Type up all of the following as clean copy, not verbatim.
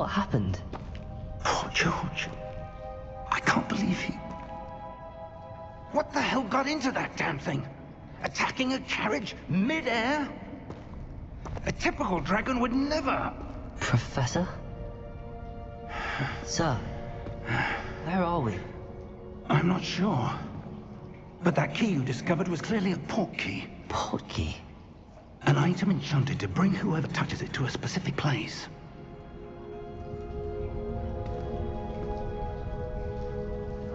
What happened? Poor George. I can't believe he... What the hell got into that damn thing? Attacking a carriage mid-air? A typical dragon would never... Professor? Sir, where are we? I'm not sure. But that key you discovered was clearly a port key. Port key? An item enchanted to bring whoever touches it to a specific place.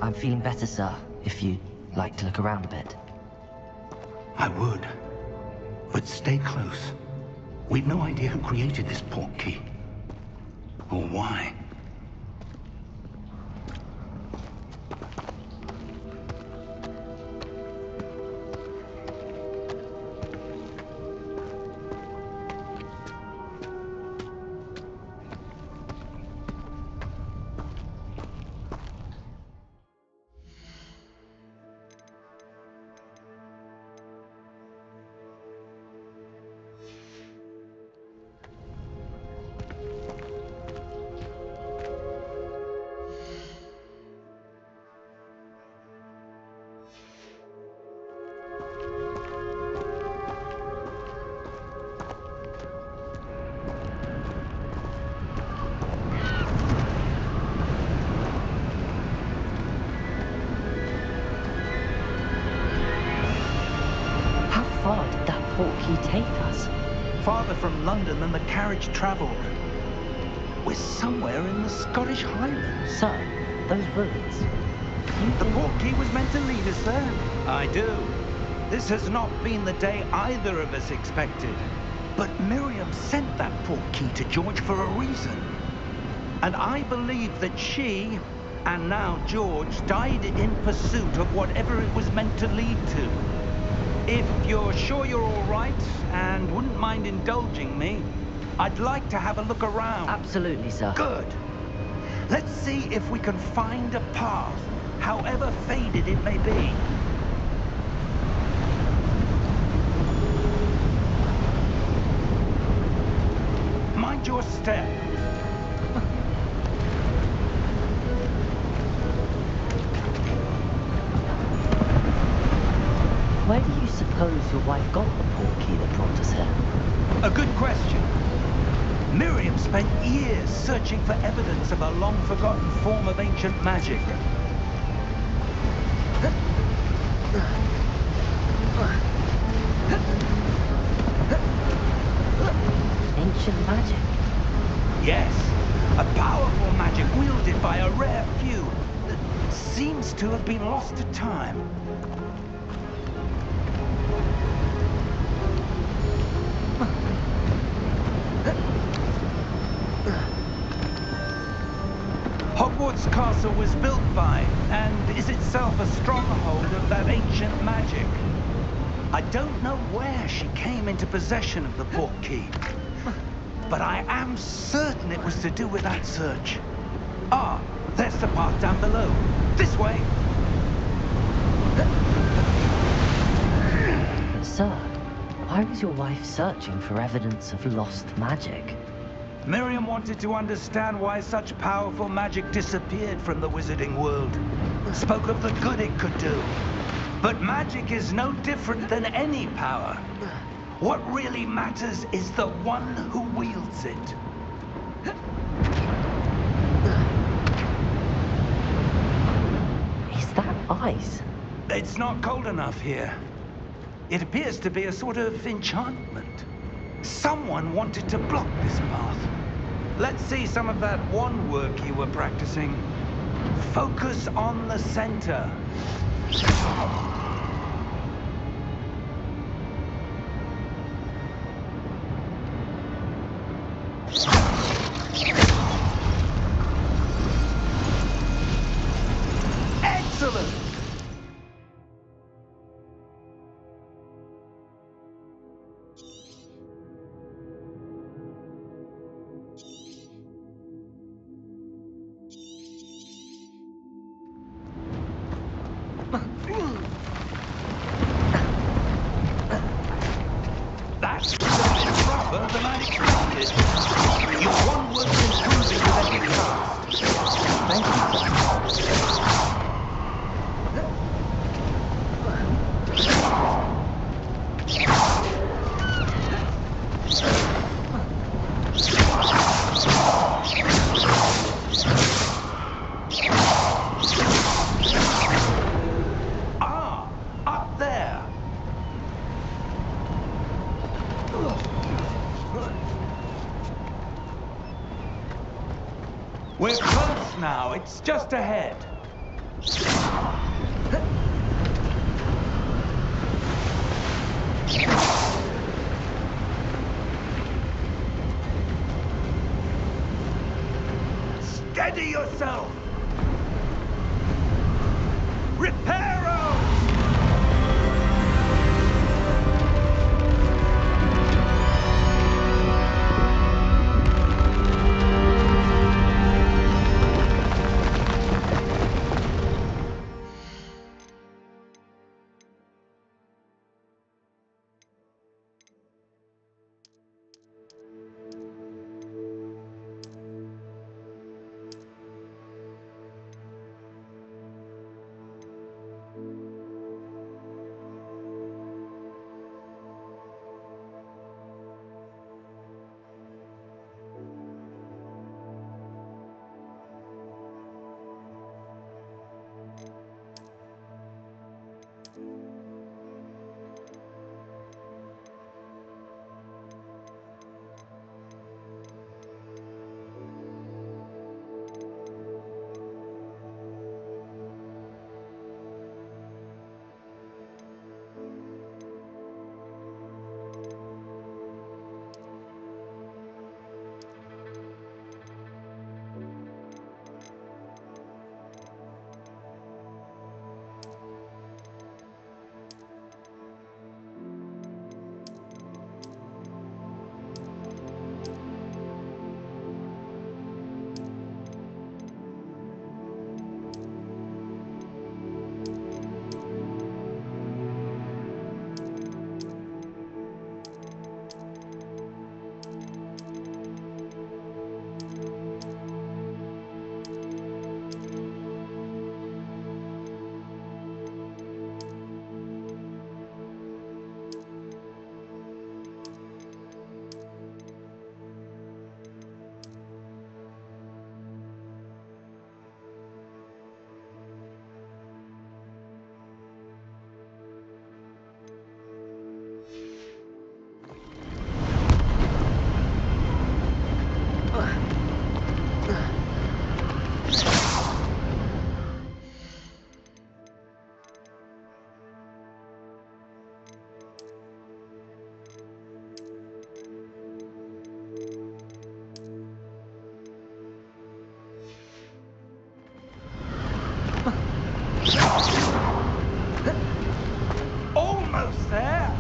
I'm feeling better, sir, if you'd like to look around a bit. I would. But stay close. We've no idea who created this port key. Or why. Take us? Farther from London than the carriage travelled. We're somewhere in the Scottish Highlands. Sir, those ruins. The port key was meant to lead us there. I do. This has not been the day either of us expected. But Miriam sent that port key to George for a reason. And I believe that she, and now George, died in pursuit of whatever it was meant to lead to. If you're sure you're all right, and wouldn't mind indulging me, I'd like to have a look around. Absolutely, sir. Good. Let's see if we can find a path, however faded it may be. Mind your step. Where do you suppose your wife got the port key that brought us here? A good question. Miriam spent years searching for evidence of a long-forgotten form of ancient magic. Ancient magic? Yes, a powerful magic wielded by a rare few that seems to have been lost to time. Hogwart's castle was built by, and is itself a stronghold of that ancient magic. I don't know where she came into possession of the port key, but I am certain it was to do with that search. Ah, there's the path down below. This way. Sir, why was your wife searching for evidence of lost magic? Miriam wanted to understand why such powerful magic disappeared from the wizarding world. Spoke of the good it could do. But magic is no different than any power. What really matters is the one who wields it. Is that ice? It's not cold enough here. It appears to be a sort of enchantment. Someone wanted to block this path. Let's see some of that wand work you were practicing. Focus on the center. Excellent! That's a bit rougher than I expected. Your one was improving with now. It's just ahead. Steady yourself! Reparo! Almost there!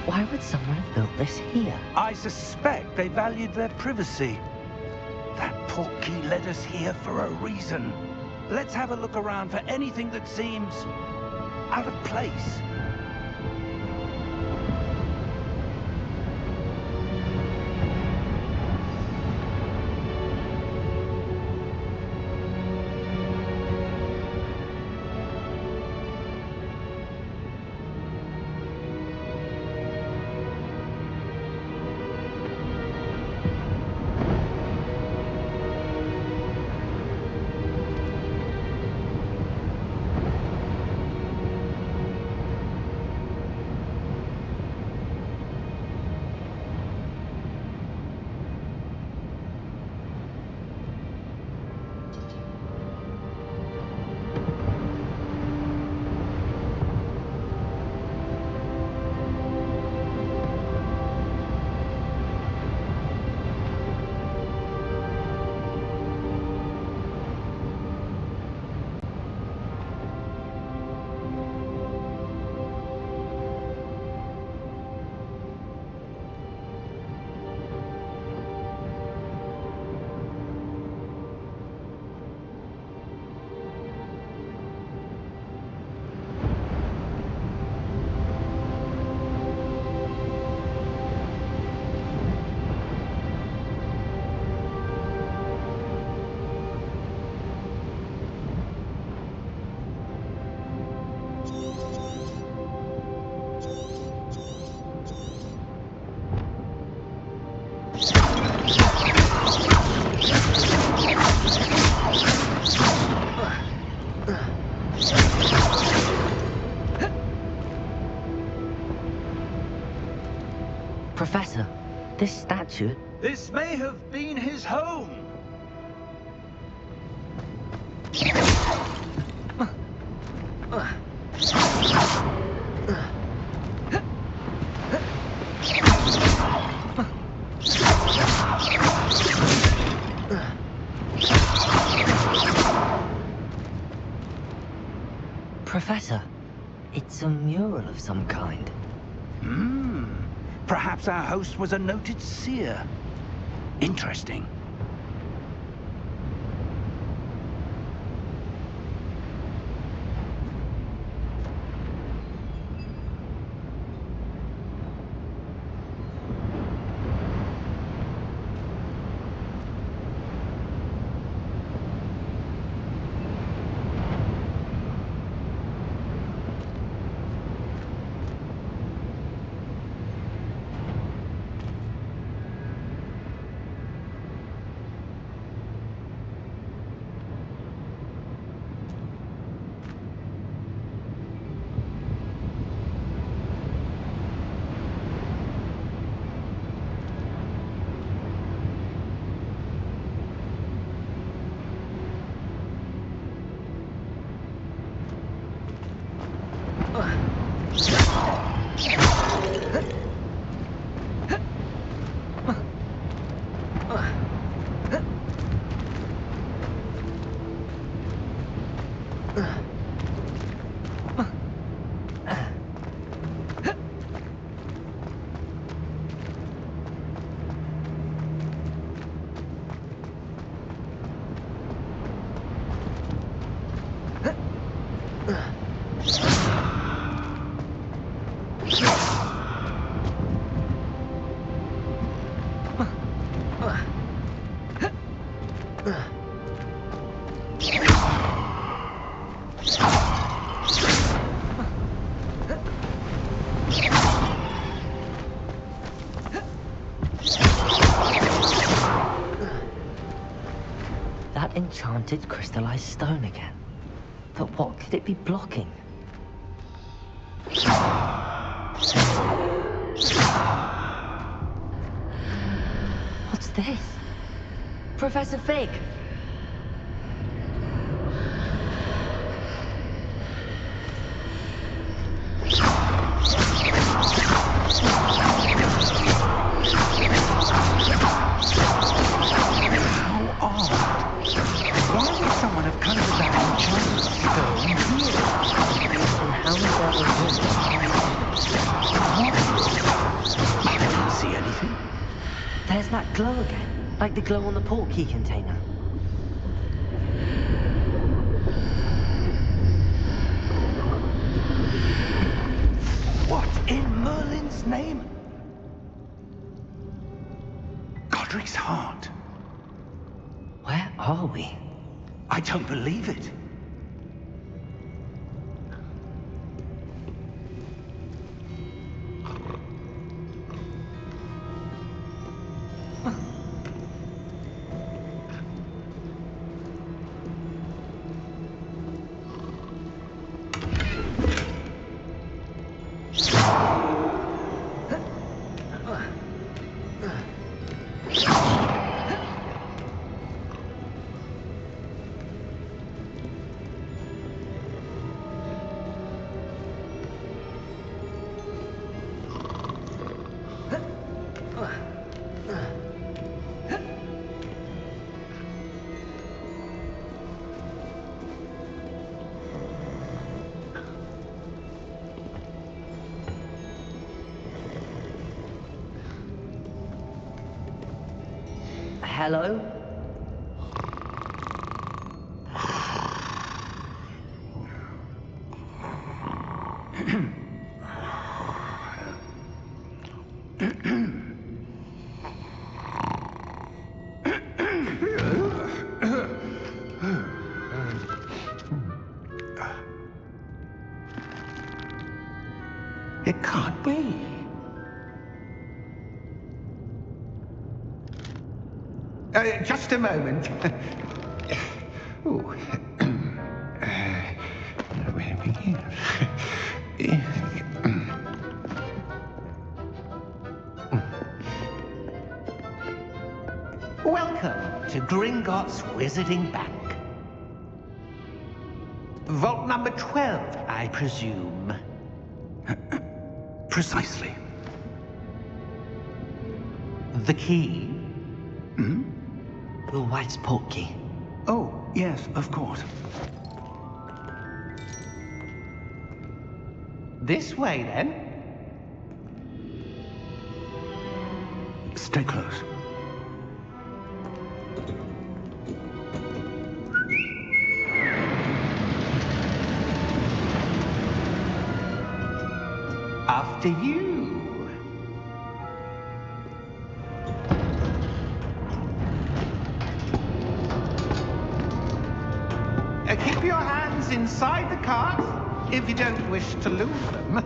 Why would someone have built this here? I suspect they valued their privacy. That portkey led us here for a reason. Let's have a look around for anything that seems out of place. Professor, this statue... This may have been his home. Professor, it's a mural of some kind. Perhaps our host was a noted seer. Interesting. That enchanted crystallized stone again. But what could it be blocking? What's this? Professor Fig! There's that glow again, like the glow on the portkey container. What in Merlin's name? Godric's heart. Where are we? I don't believe it. Hello? It can't be. Just a moment. Ooh. Where to begin? Welcome to Gringotts Wizarding Bank. Vault number 12, I presume. Precisely. The key? Hmm? The White's portkey. Oh, yes, of course. This way, then. Stay close. After you. Keep your hands inside the cart if you don't wish to lose them.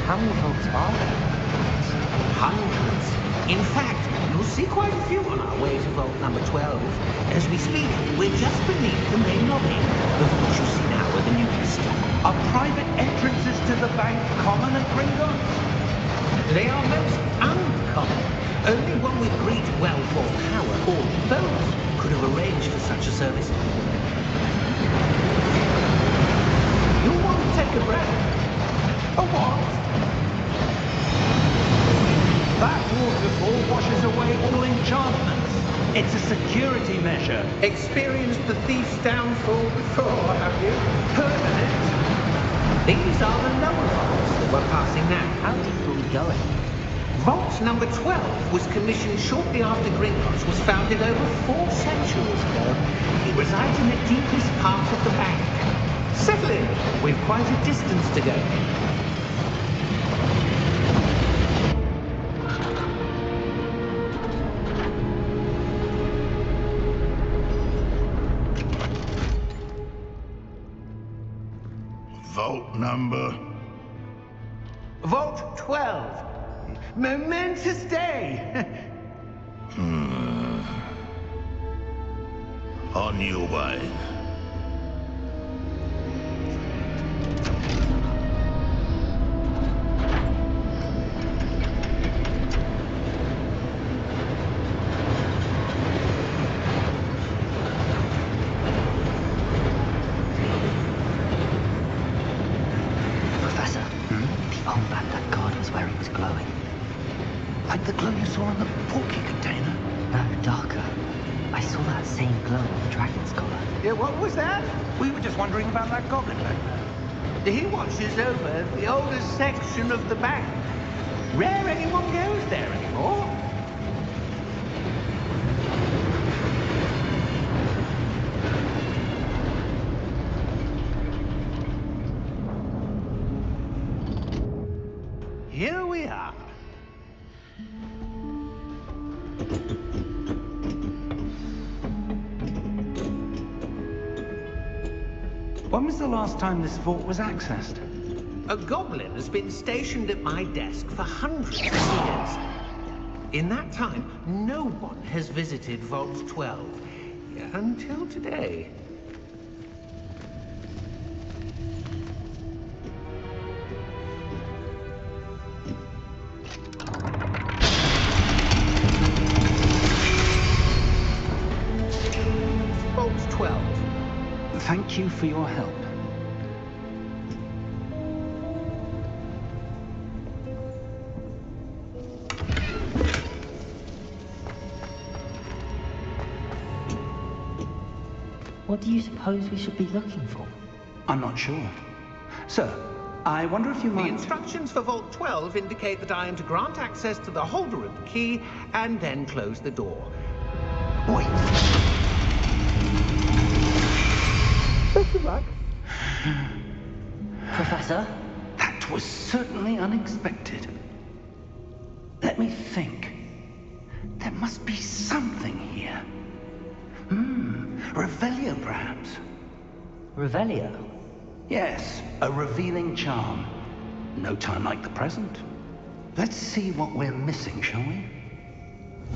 How many vaults are there? Hundreds. In fact, you'll see quite a few on our way to vault number 12. As we speak, we're just beneath the main lobby. The vault you see now are the newest. Are private entrances to the bank common at Gringotts? They are most uncommon. Only one with great wealth or power, or both, could have arranged for such a service. You'll want to take a breath. A what? That waterfall washes away all enchantments. It's a security measure. Experienced the thief's downfall before, have you? Heard of it? These are the lower vaults that we're passing now. How deep are we going? Vault number 12 was commissioned shortly after Gringotts was founded over 4 centuries ago. It resides in the deepest part of the bank. Settle in. We've quite a distance to go. Vault number? Vault 12. Momentous day. On your way. Professor, the armband that guard was wearing was glowing. Like the glow you saw on the portkey container. No, darker. I saw that same glow on the dragon's collar. Yeah, what was that? We were just wondering about that goblin back there. He watches over the oldest section of the bank. Rare anyone goes there anymore. Here we are. When was the last time this vault was accessed? A goblin has been stationed at my desk for hundreds of years. In that time, no one has visited Vault 12. Until today. Vault 12. Thank you for your help. What do you suppose we should be looking for? I'm not sure. Sir, I wonder if you The might... instructions for Vault 12 indicate that I am to grant access to the holder of the key and then close the door. Wait. Best of luck. Professor? That was certainly unexpected. Let me think. There must be something here. Revelio, perhaps? Revelio? Yes, a revealing charm. No time like the present. Let's see what we're missing, shall we?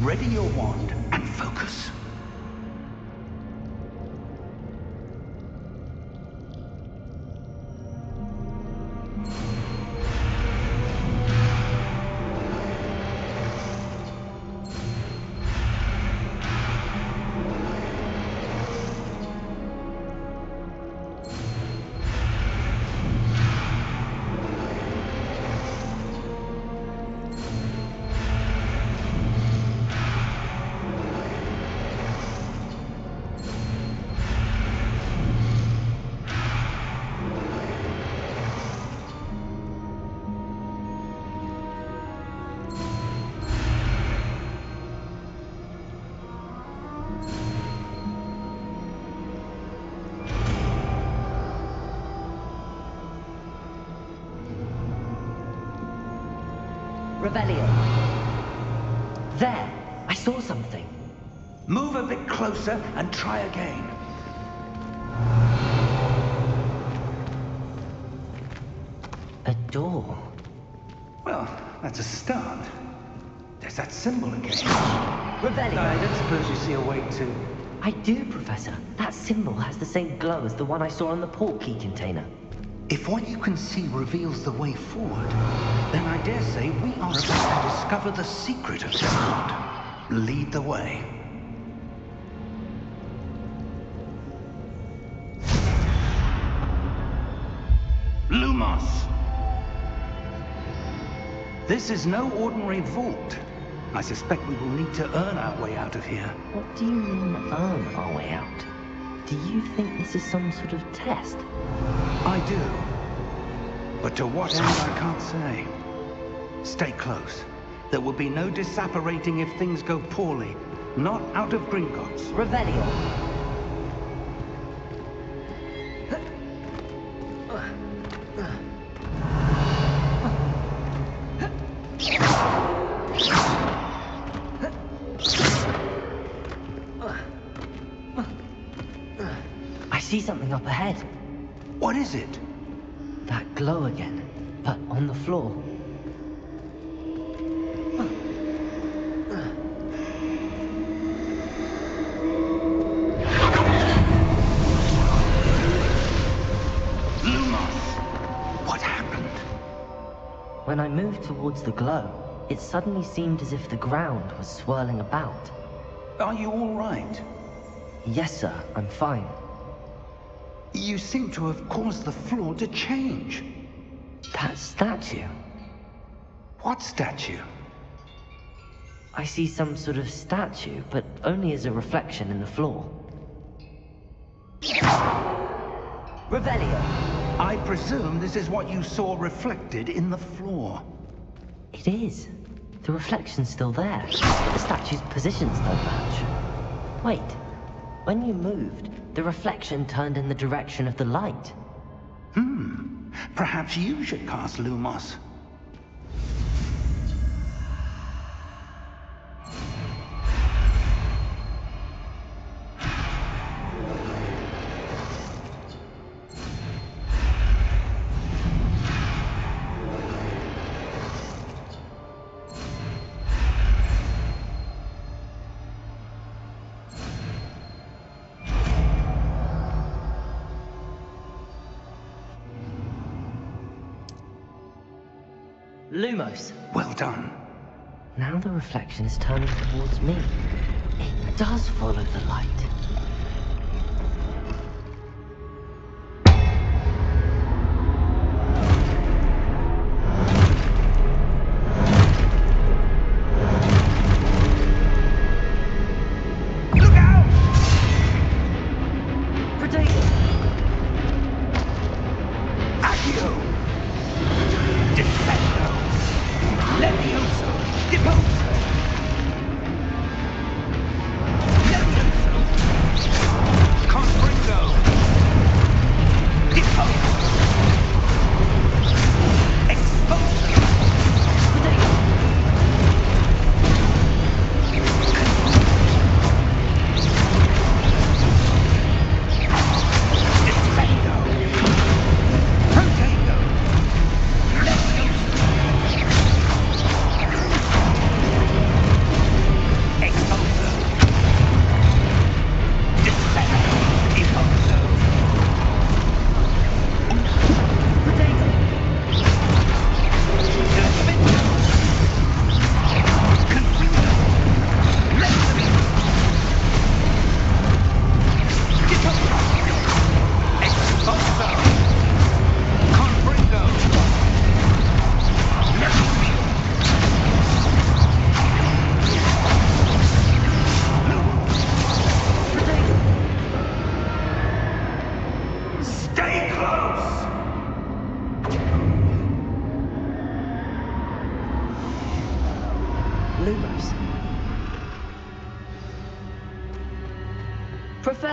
Ready your wand and focus. Revelio. There! I saw something. Move a bit closer and try again. A door. Well, that's a start. There's that symbol again. Revelio! I don't suppose you see a way to... I do, Professor. That symbol has the same glow as the one I saw on the port key container. If what you can see reveals the way forward, then I dare say we are about to discover the secret of this port. Lead the way. Lumos! This is no ordinary vault. I suspect we will need to earn our way out of here. What do you mean, earn our way out? Do you think this is some sort of test? I do. But to what end, I can't say. Stay close. There will be no disapparating if things go poorly. Not out of Gringotts. Revelio! I see something up ahead. What is it? That glow again, but on the floor. Lumos! What happened? When I moved towards the glow, it suddenly seemed as if the ground was swirling about. Are you all right? Yes, sir, I'm fine. You seem to have caused the floor to change. That statue. What statue? I see some sort of statue, but only as a reflection in the floor. Revelio! I presume this is what you saw reflected in the floor. It is. The reflection's still there. The statue's positions don't match. Wait. When you moved, the reflection turned in the direction of the light. Perhaps you should cast Lumos. Lumos! Well done. Now the reflection is turning towards me. It does follow the light. Look out! Predator! Accio! Defendo! Levioso! Deposo! Levioso!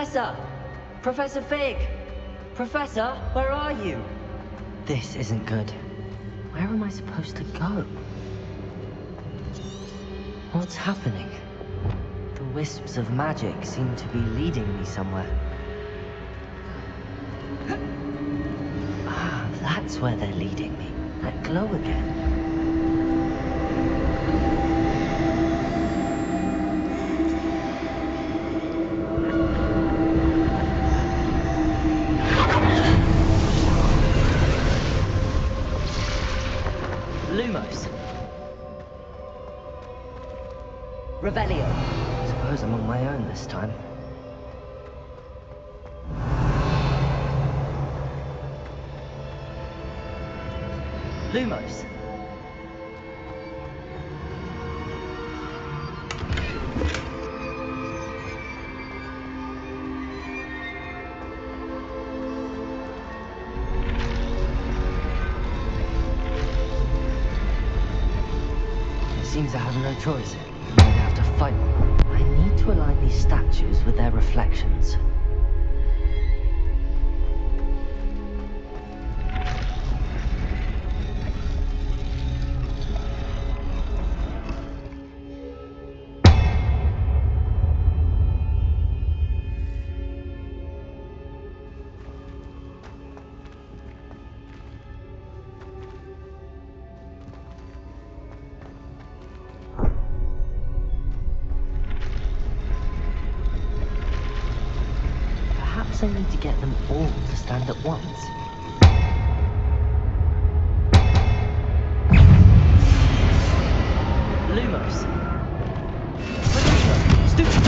Professor! Professor Fig! Professor, where are you? This isn't good. Where am I supposed to go? What's happening? The wisps of magic seem to be leading me somewhere. Ah, that's where they're leading me. That glow again. Lumos. Revelio. Suppose I'm on my own this time. Lumos. It seems I have no choice. I'm going to have to fight. I need to align these statues with their reflections. Perhaps I need to get them all to stand at once. Lumos. Revelio. Stupid.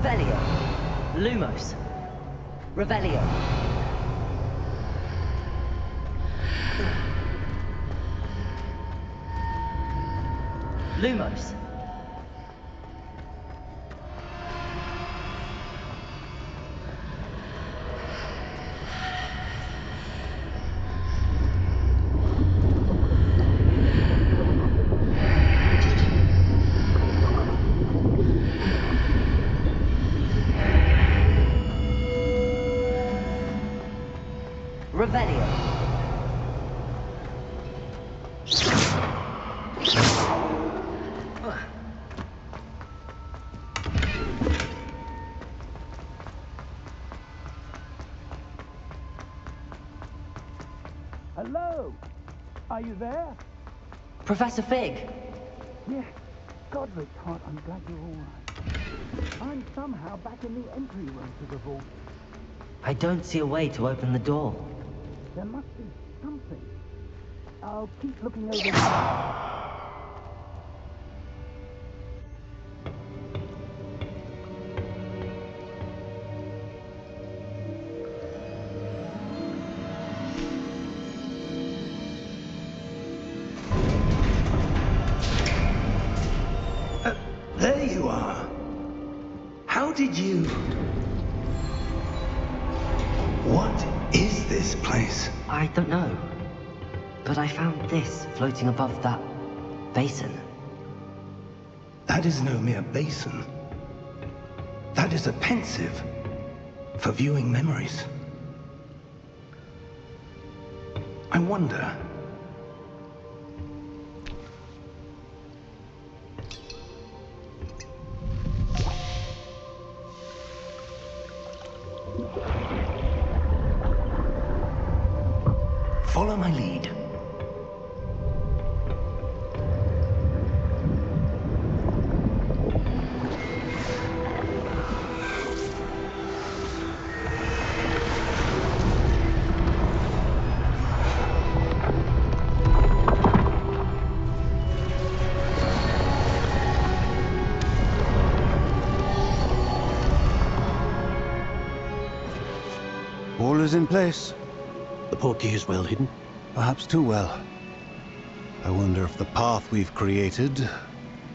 Revelio. Lumos. Revelio. Lumos. Revelio. Hello? Are you there? Professor Fig. Yes. Godric's heart, I'm glad you're all right. I'm somehow back in the entry room to the vault. I don't see a way to open the door. There must be something. I'll keep looking over. There you are. How did you... What is this place? I don't know. But I found this floating above that basin. That is no mere basin. That is a pensive for viewing memories. I wonder... Follow my lead. All is in place. The portkey is well hidden. Perhaps too well. I wonder if the path we've created...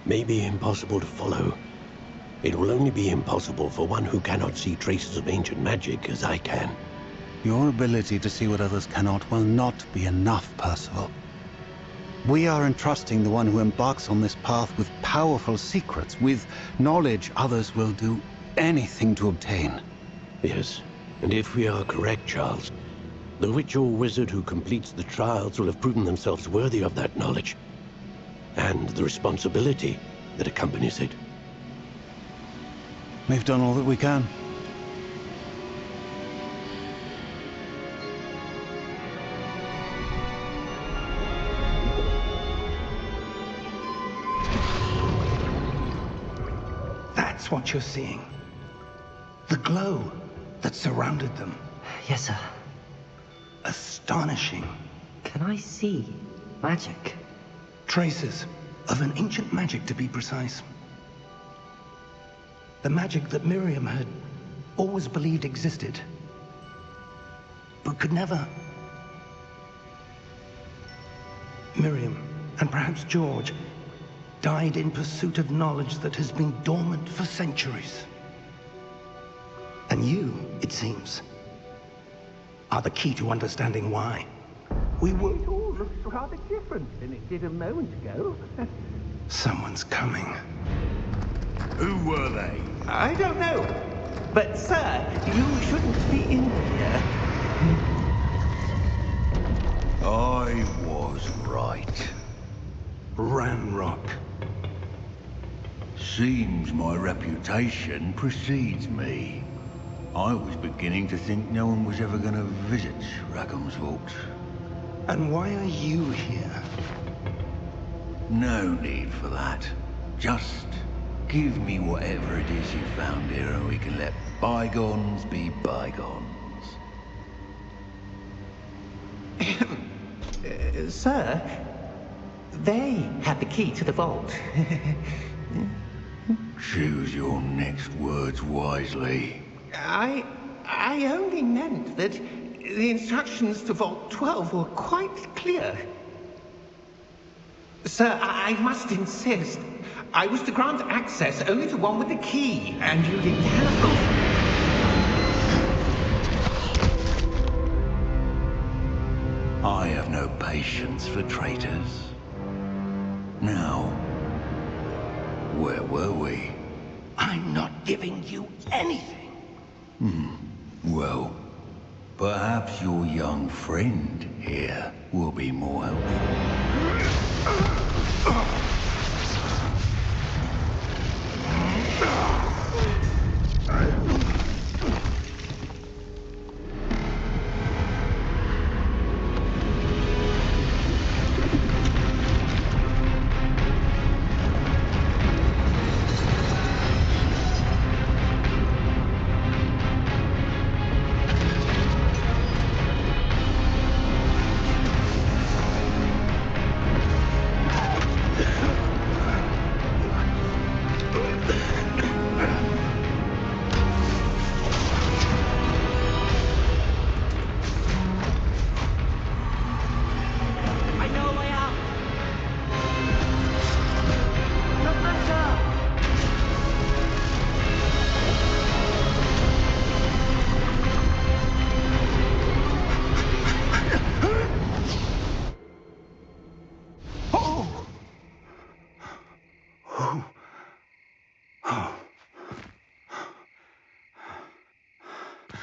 May be impossible to follow. It will only be impossible for one who cannot see traces of ancient magic as I can. Your ability to see what others cannot will not be enough, Percival. We are entrusting the one who embarks on this path with powerful secrets, with knowledge others will do anything to obtain. Yes, and if we are correct, Charles, the witch or wizard who completes the trials will have proven themselves worthy of that knowledge, and the responsibility that accompanies it. We've done all that we can. That's what you're seeing. The glow that surrounded them. Yes, sir. Astonishing. Can I see magic? Traces of an ancient magic, to be precise. The magic that Miriam had always believed existed, but could never. Miriam, and perhaps George, died in pursuit of knowledge that has been dormant for centuries. And you, it seems, are the key to understanding why. It all looks rather different than it did a moment ago. Someone's coming. Who were they? I don't know. But, sir, you shouldn't be in here. I was right. Ranrock. Seems my reputation precedes me. I was beginning to think no one was ever going to visit Rackham's Vault. And why are you here? No need for that. Just give me whatever it is you found here and we can let bygones be bygones. Sir, they had the key to the vault. Choose your next words wisely. I only meant that the instructions to Vault 12 were quite clear. Sir, I must insist. I was to grant access only to one with the key, and you didn't have. I have no patience for traitors. Now, where were we? I'm not giving you anything. Well, perhaps your young friend here will be more helpful.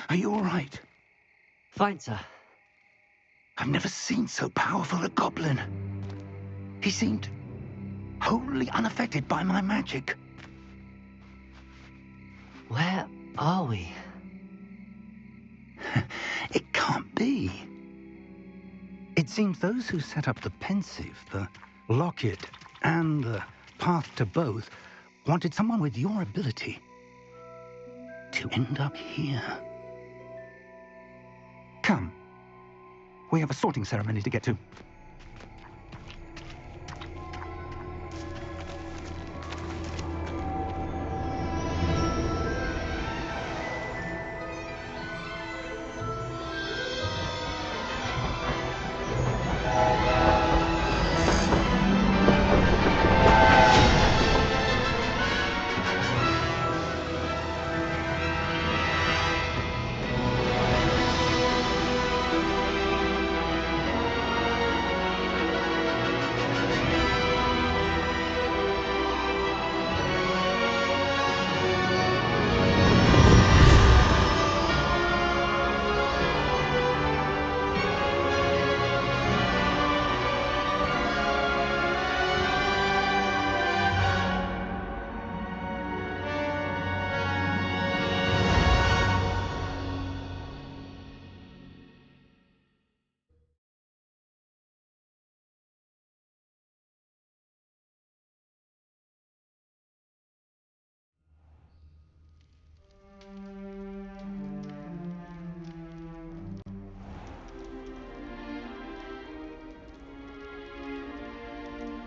Are you all right? Fine, sir. I've never seen so powerful a goblin. He seemed wholly unaffected by my magic. Where are we? It can't be. It seems those who set up the pensive, the locket, and the path to both wanted someone with your ability to end up here. Come. We have a sorting ceremony to get to.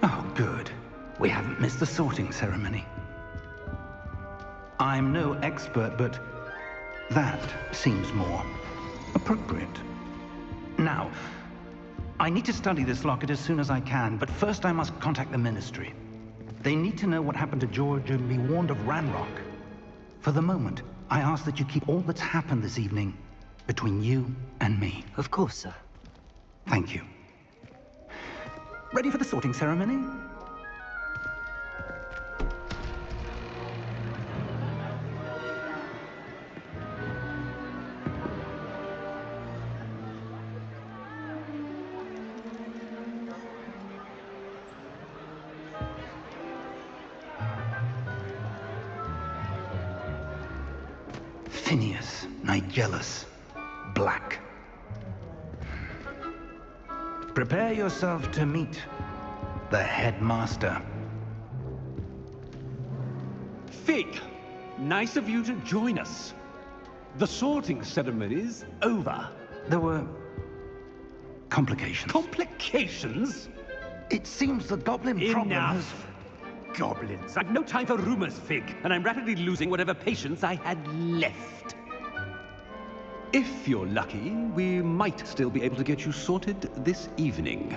Oh, good. We haven't missed the sorting ceremony. I'm no expert, but that seems more appropriate. Now, I need to study this locket as soon as I can, but first I must contact the Ministry. They need to know what happened to George and be warned of Ranrock. For the moment, I ask that you keep all that's happened this evening between you and me. Of course, sir. Thank you. Ready for the sorting ceremony? Phineas, Nigellus, Black. Prepare yourself to meet the headmaster. Fig, nice of you to join us. The sorting ceremony's over. There were complications. Complications? It seems the goblin problem has... Enough. goblins. I've no time for rumors, Fig, and I'm rapidly losing whatever patience I had left. If you're lucky, we might still be able to get you sorted this evening.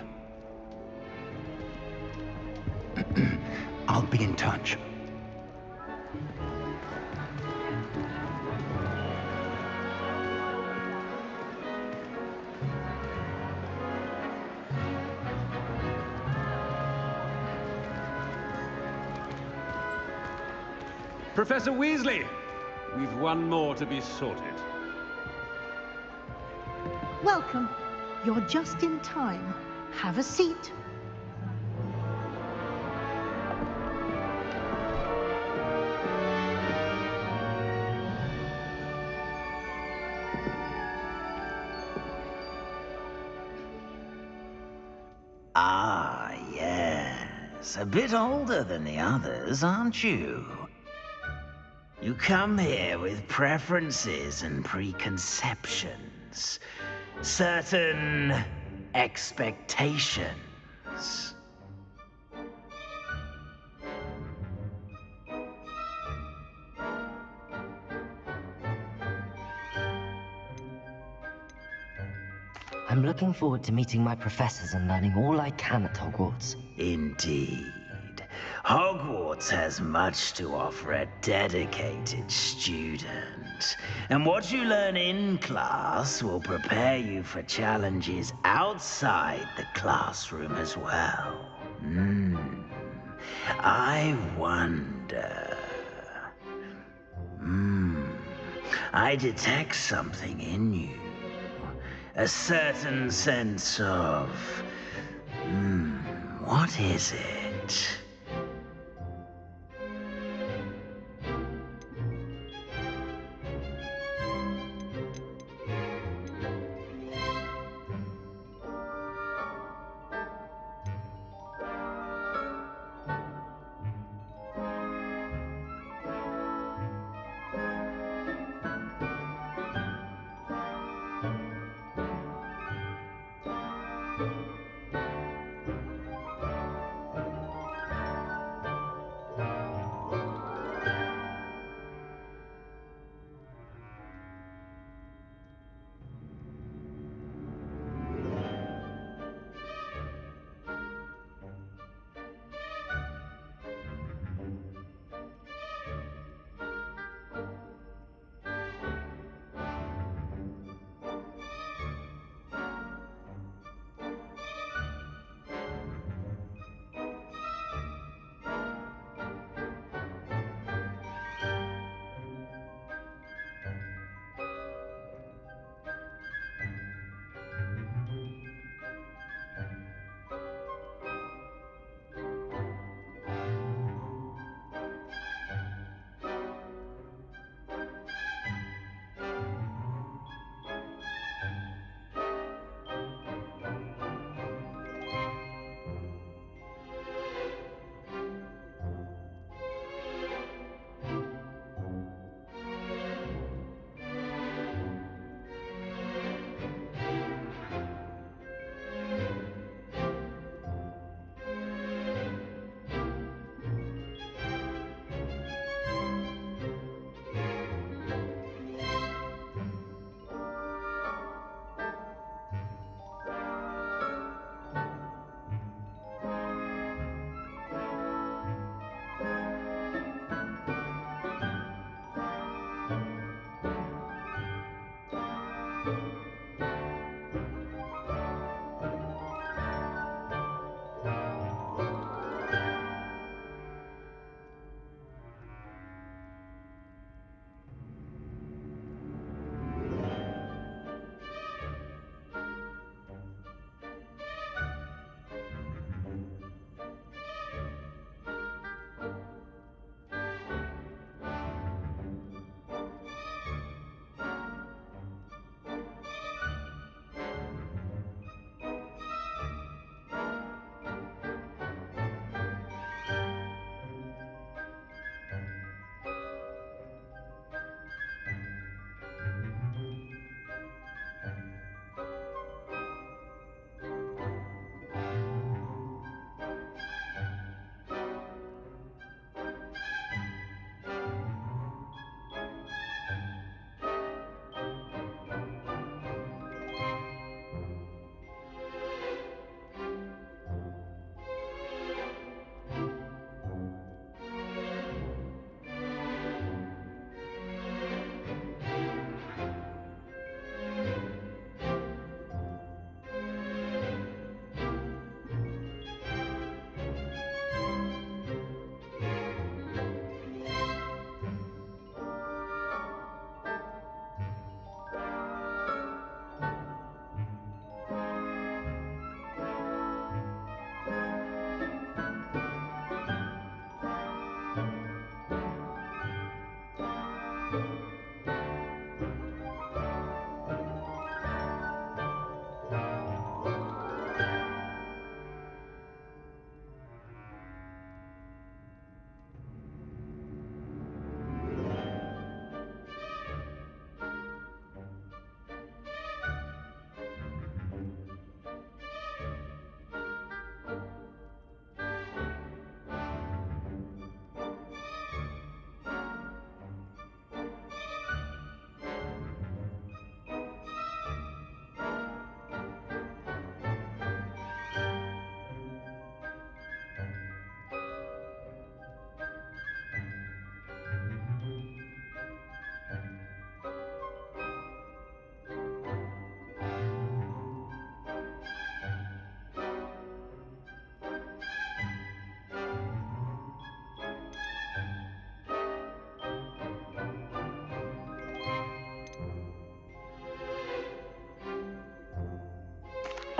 I'll be in touch. Professor Weasley, we've one more to be sorted. Welcome. You're just in time. Have a seat. Ah, yes. A bit older than the others, aren't you? You come here with preferences and preconceptions. Certain expectations. I'm looking forward to meeting my professors and learning all I can at Hogwarts. Indeed. Hogwarts has much to offer a dedicated student. And what you learn in class will prepare you for challenges outside the classroom as well. I wonder... I detect something in you. A certain sense of... what is it?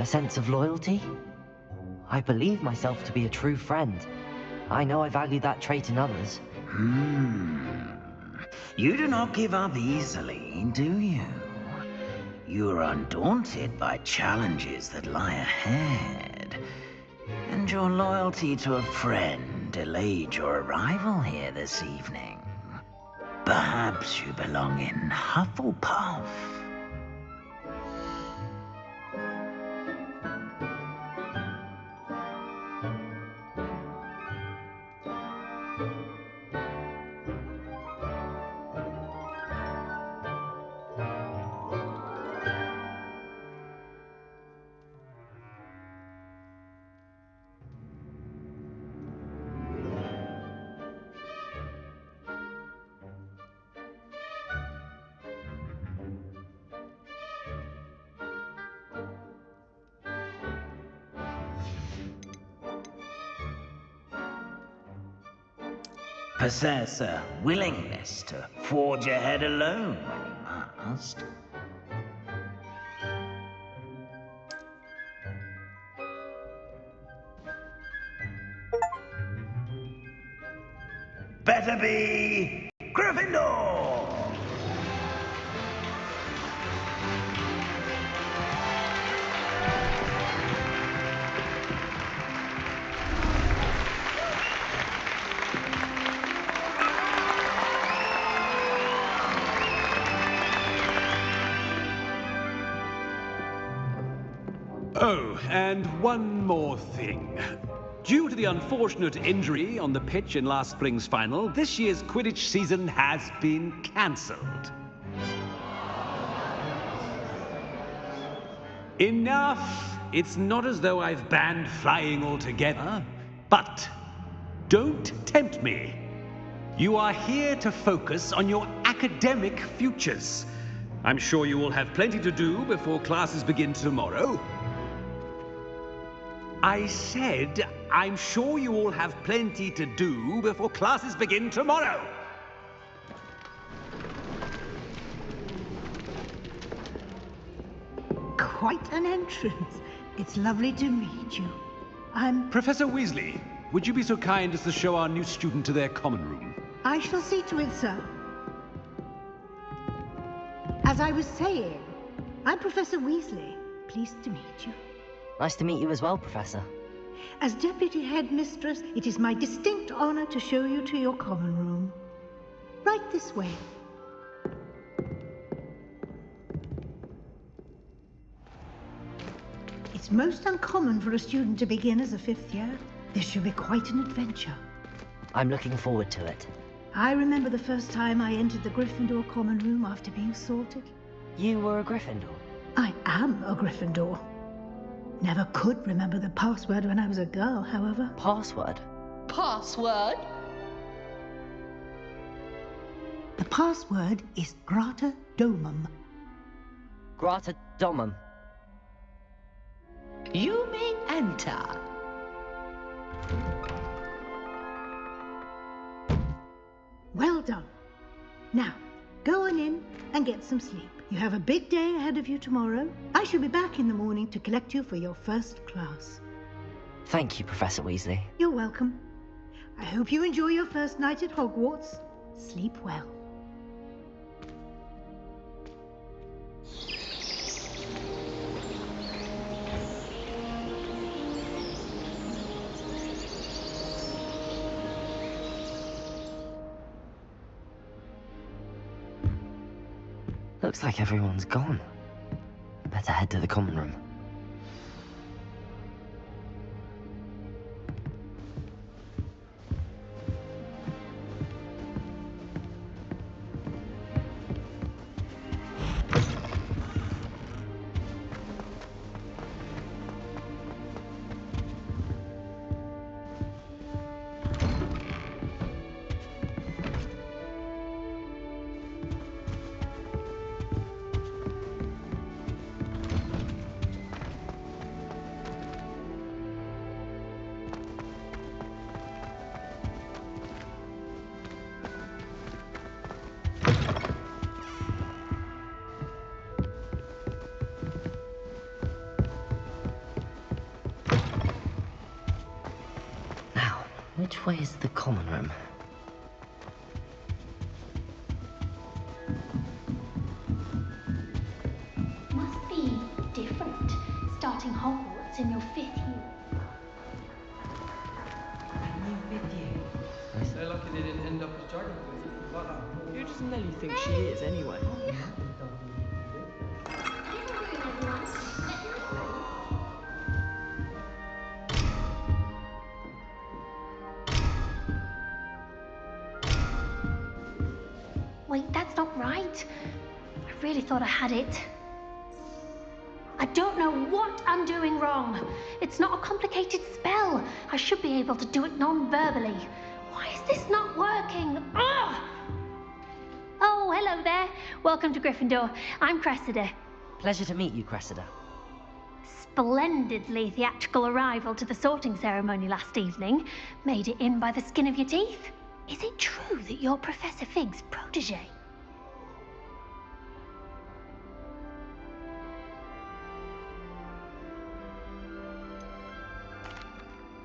A sense of loyalty? I believe myself to be a true friend. I know I value that trait in others. You do not give up easily, do you? You are undaunted by challenges that lie ahead. And your loyalty to a friend delayed your arrival here this evening. Perhaps you belong in Hufflepuff. Possess a willingness to forge ahead alone when you must. Better be Gryffindor! Oh, and one more thing. Due to the unfortunate injury on the pitch in last spring's final, this year's Quidditch season has been cancelled. Enough! It's not as though I've banned flying altogether, but don't tempt me. You are here to focus on your academic futures. I'm sure you will have plenty to do before classes begin tomorrow. I said, I'm sure you all have plenty to do before classes begin tomorrow. Quite an entrance. It's lovely to meet you. I'm... Professor Weasley, would you be so kind as to show our new student to their common room? I shall see to it, sir. As I was saying, I'm Professor Weasley. Pleased to meet you. Nice to meet you as well, Professor. As Deputy Headmistress, it is my distinct honor to show you to your common room. Right this way. It's most uncommon for a student to begin as a fifth year. This should be quite an adventure. I'm looking forward to it. I remember the first time I entered the Gryffindor common room after being sorted. You were a Gryffindor? I am a Gryffindor. Never could remember the password when I was a girl, however. Password? Password? The password is Grata Domum. Grata Domum. You may enter. Well done. Now, go on in and get some sleep. You have a big day ahead of you tomorrow. I shall be back in the morning to collect you for your first class. Thank you, Professor Weasley. You're welcome. I hope you enjoy your first night at Hogwarts. Sleep well. Looks like everyone's gone. Better head to the common room. Which way is the common room? Must be different, starting Hogwarts in your 5th year. They're lucky they didn't end up as dragon queens like that. Who does Nelly think she is, anyway? Wait, that's not right. I really thought I had it. I don't know what I'm doing wrong. It's not a complicated spell. I should be able to do it non-verbally. Why is this not working? Ugh! Oh, hello there. Welcome to Gryffindor. I'm Cressida. Pleasure to meet you, Cressida. Splendidly theatrical arrival to the sorting ceremony last evening. Made it in by the skin of your teeth. Is it true that you're Professor Fig's protege?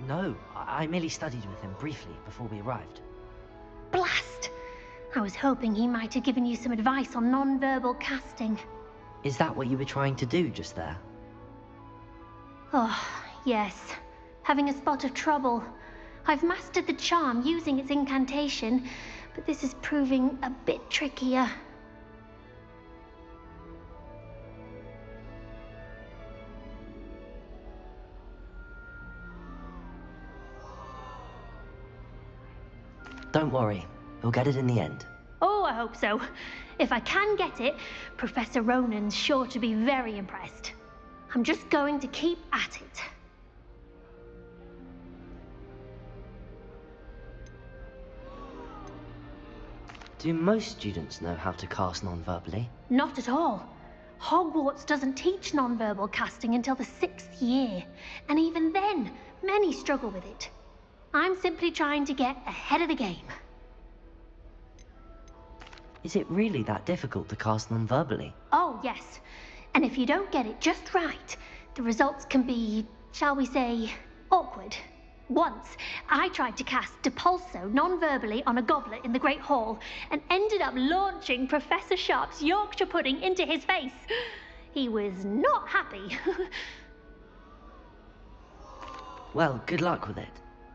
No, I merely studied with him briefly before we arrived. Blast! I was hoping he might have given you some advice on non-verbal casting. Is that what you were trying to do just there? Oh, yes. Having a spot of trouble. I've mastered the charm using its incantation, but this is proving a bit trickier. Don't worry, we'll get it in the end. Oh, I hope so. If I can get it, Professor Ronan's sure to be very impressed. I'm just going to keep at it. Do most students know how to cast non-verbally? Not at all. Hogwarts doesn't teach non-verbal casting until the 6th year, and even then, many struggle with it. I'm simply trying to get ahead of the game. Is it really that difficult to cast non-verbally? Oh, yes. And if you don't get it just right, the results can be, shall we say, awkward. Once, I tried to cast Depulso non-verbally on a goblet in the Great Hall and ended up launching Professor Sharp's Yorkshire pudding into his face. He was not happy. Well, good luck with it.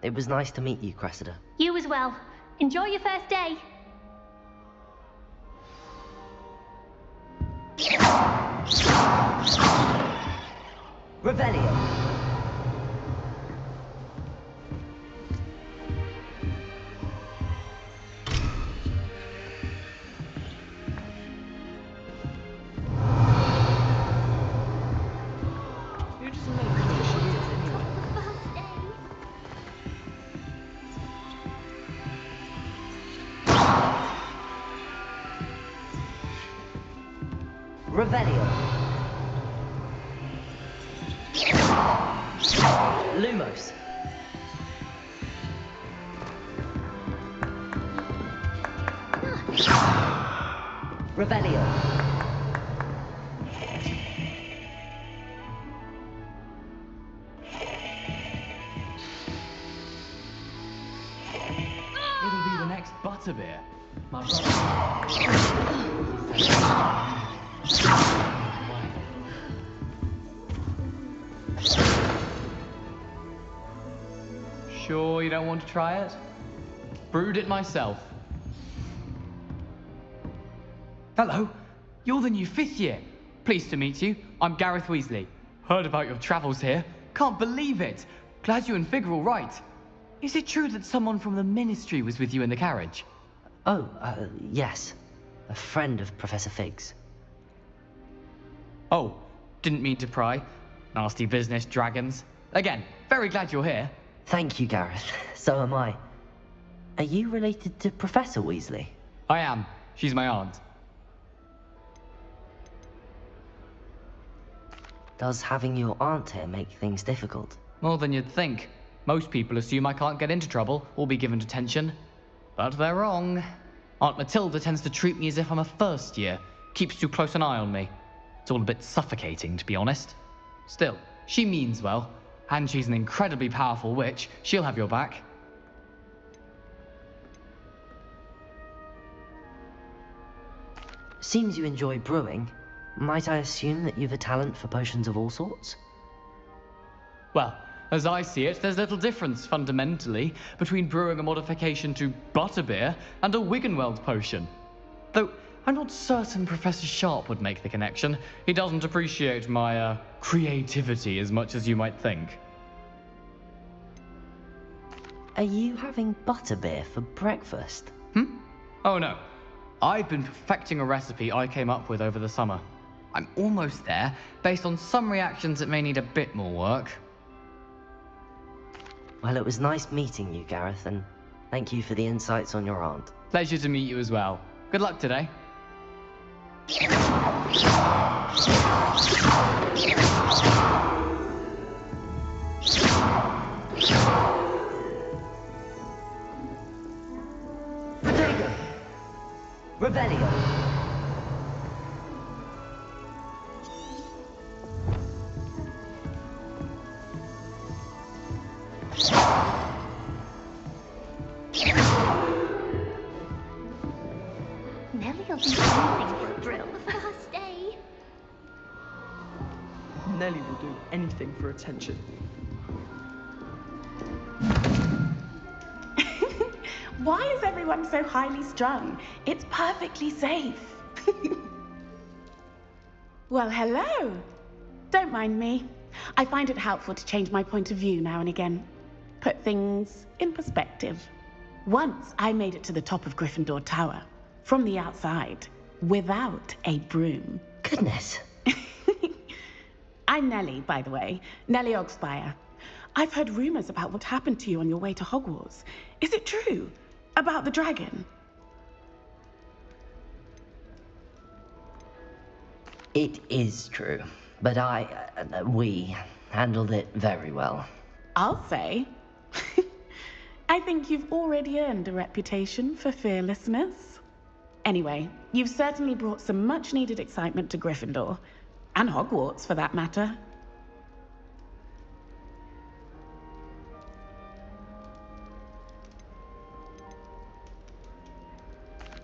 It was nice to meet you, Cressida. You as well. Enjoy your first day. Revelio. Revelio. Lumos. Revelio. It'll be the next butterbeer. My brother. Sure you don't want to try it? Brewed it myself. Hello, you're the new 5th year. Pleased to meet you. I'm Gareth Weasley. Heard about your travels here. Can't believe it. Glad you and Fig are all right. Is it true that someone from the Ministry was with you in the carriage? Oh, yes. A friend of Professor Fig's. Oh, didn't mean to pry. Nasty business, dragons. Again, very glad you're here. Thank you, Gareth. So am I. Are you related to Professor Weasley? I am. She's my aunt. Does having your aunt here make things difficult? More than you'd think. Most people assume I can't get into trouble or be given detention. But they're wrong. Aunt Matilda tends to treat me as if I'm a first year. Keeps too close an eye on me. It's all a bit suffocating, to be honest. Still, she means well. And she's an incredibly powerful witch. She'll have your back. Seems you enjoy brewing. Might I assume that you've a talent for potions of all sorts? Well, as I see it, there's little difference, fundamentally, between brewing a modification to butterbeer and a Wiggenweld potion. Though, I'm not certain Professor Sharp would make the connection. He doesn't appreciate my, creativity as much as you might think. Are you having butterbeer for breakfast? Oh no. I've been perfecting a recipe I came up with over the summer. I'm almost there, based on some reactions that may need a bit more work. Well, it was nice meeting you, Gareth, and thank you for the insights on your aunt. Pleasure to meet you as well. Good luck today. Rodrigo! Rebellion! Nellie will do anything for a thrill the first day. Nellie will do anything for attention. Why is everyone so highly strung? It's perfectly safe. Well, hello. Don't mind me. I find it helpful to change my point of view now and again. Put things in perspective. Once I made it to the top of Gryffindor Tower, from the outside, without a broom. Goodness. I'm Nellie, by the way. Nellie Ogspire. I've heard rumors about what happened to you on your way to Hogwarts. Is it true? About the dragon? It is true, but we handled it very well. I'll say. I think you've already earned a reputation for fearlessness. Anyway, you've certainly brought some much-needed excitement to Gryffindor. And Hogwarts, for that matter.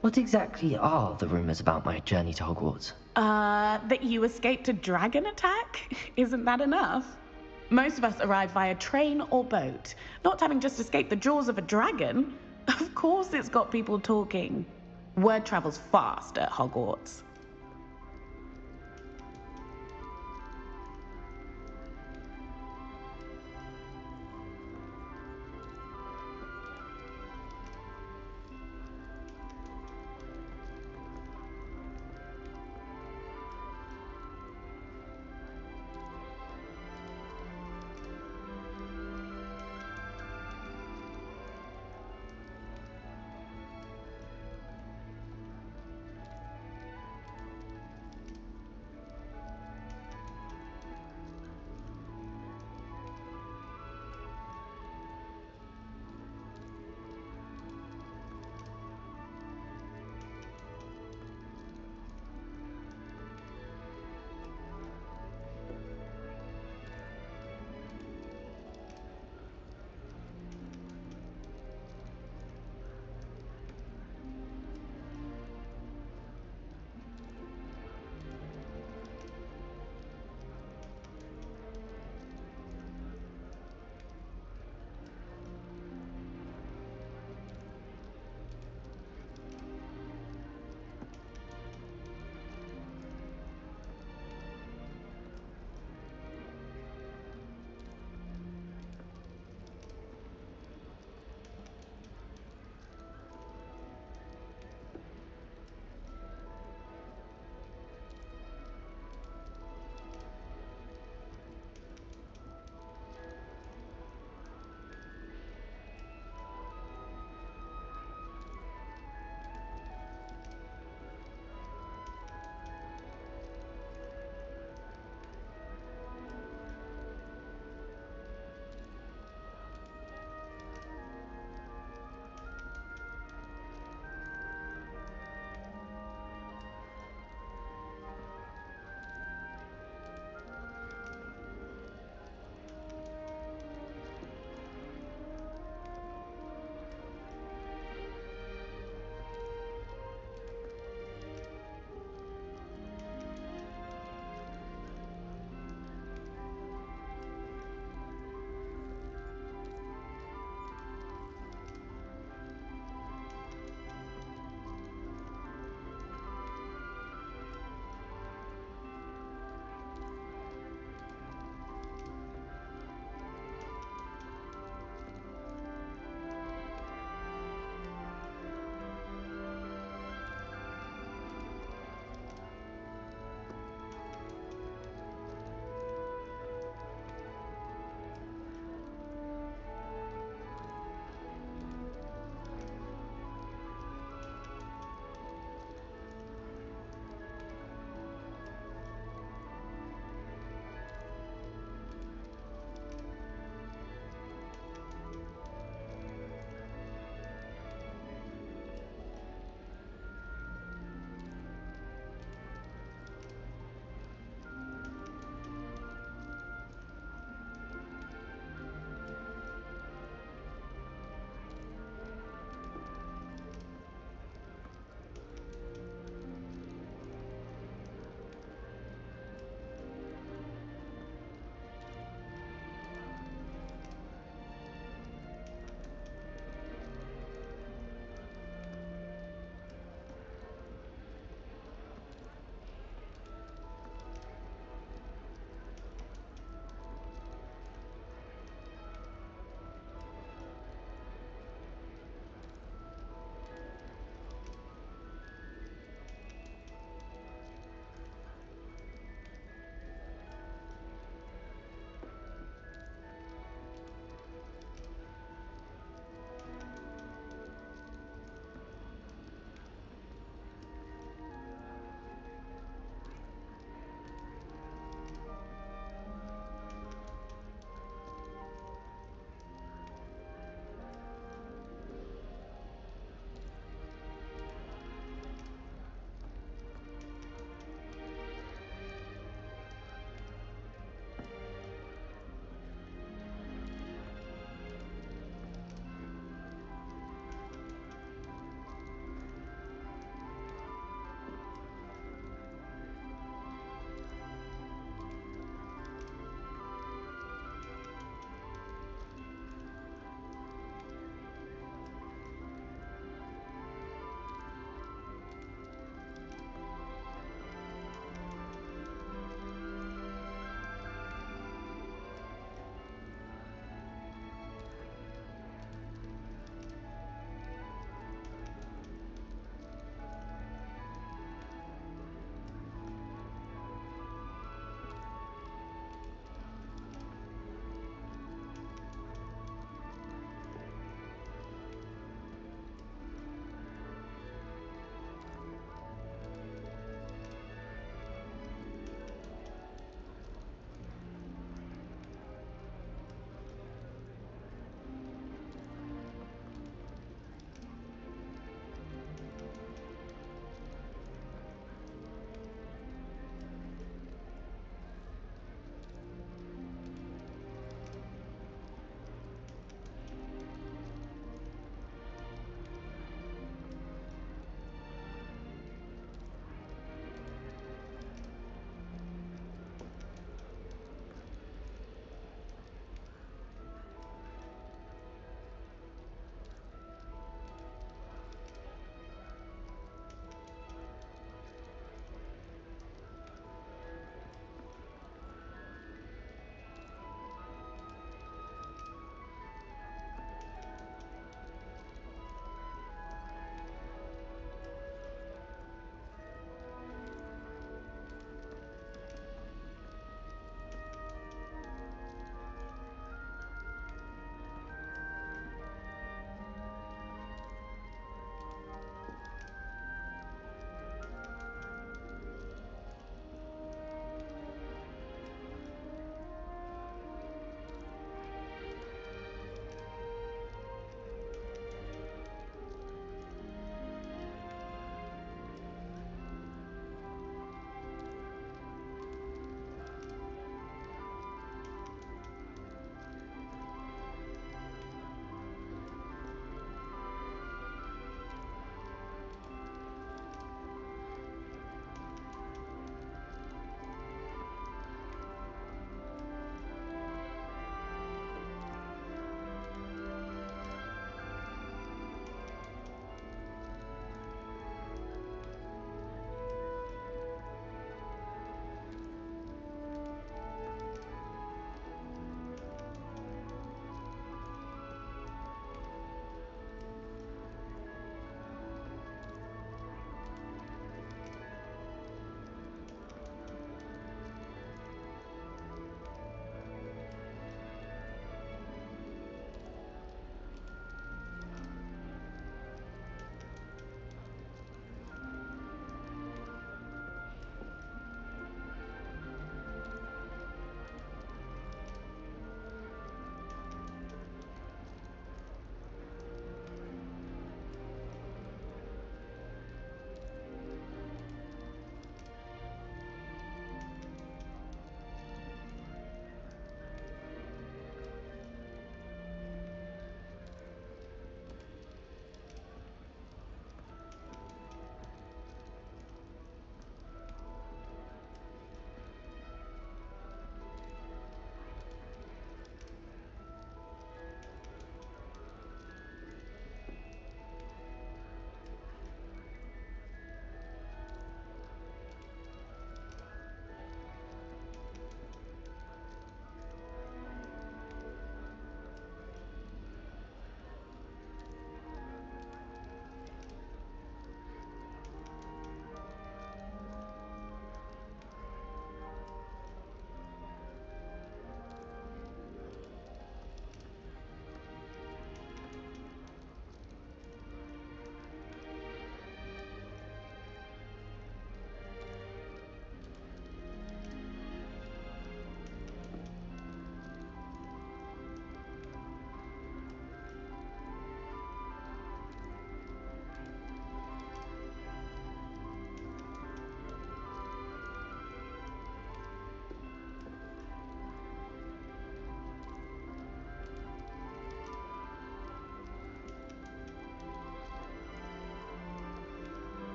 What exactly are the rumors about my journey to Hogwarts? That you escaped a dragon attack? Isn't that enough? Most of us arrive via train or boat. Not having just escaped the jaws of a dragon. Of course it's got people talking. Word travels fast at Hogwarts.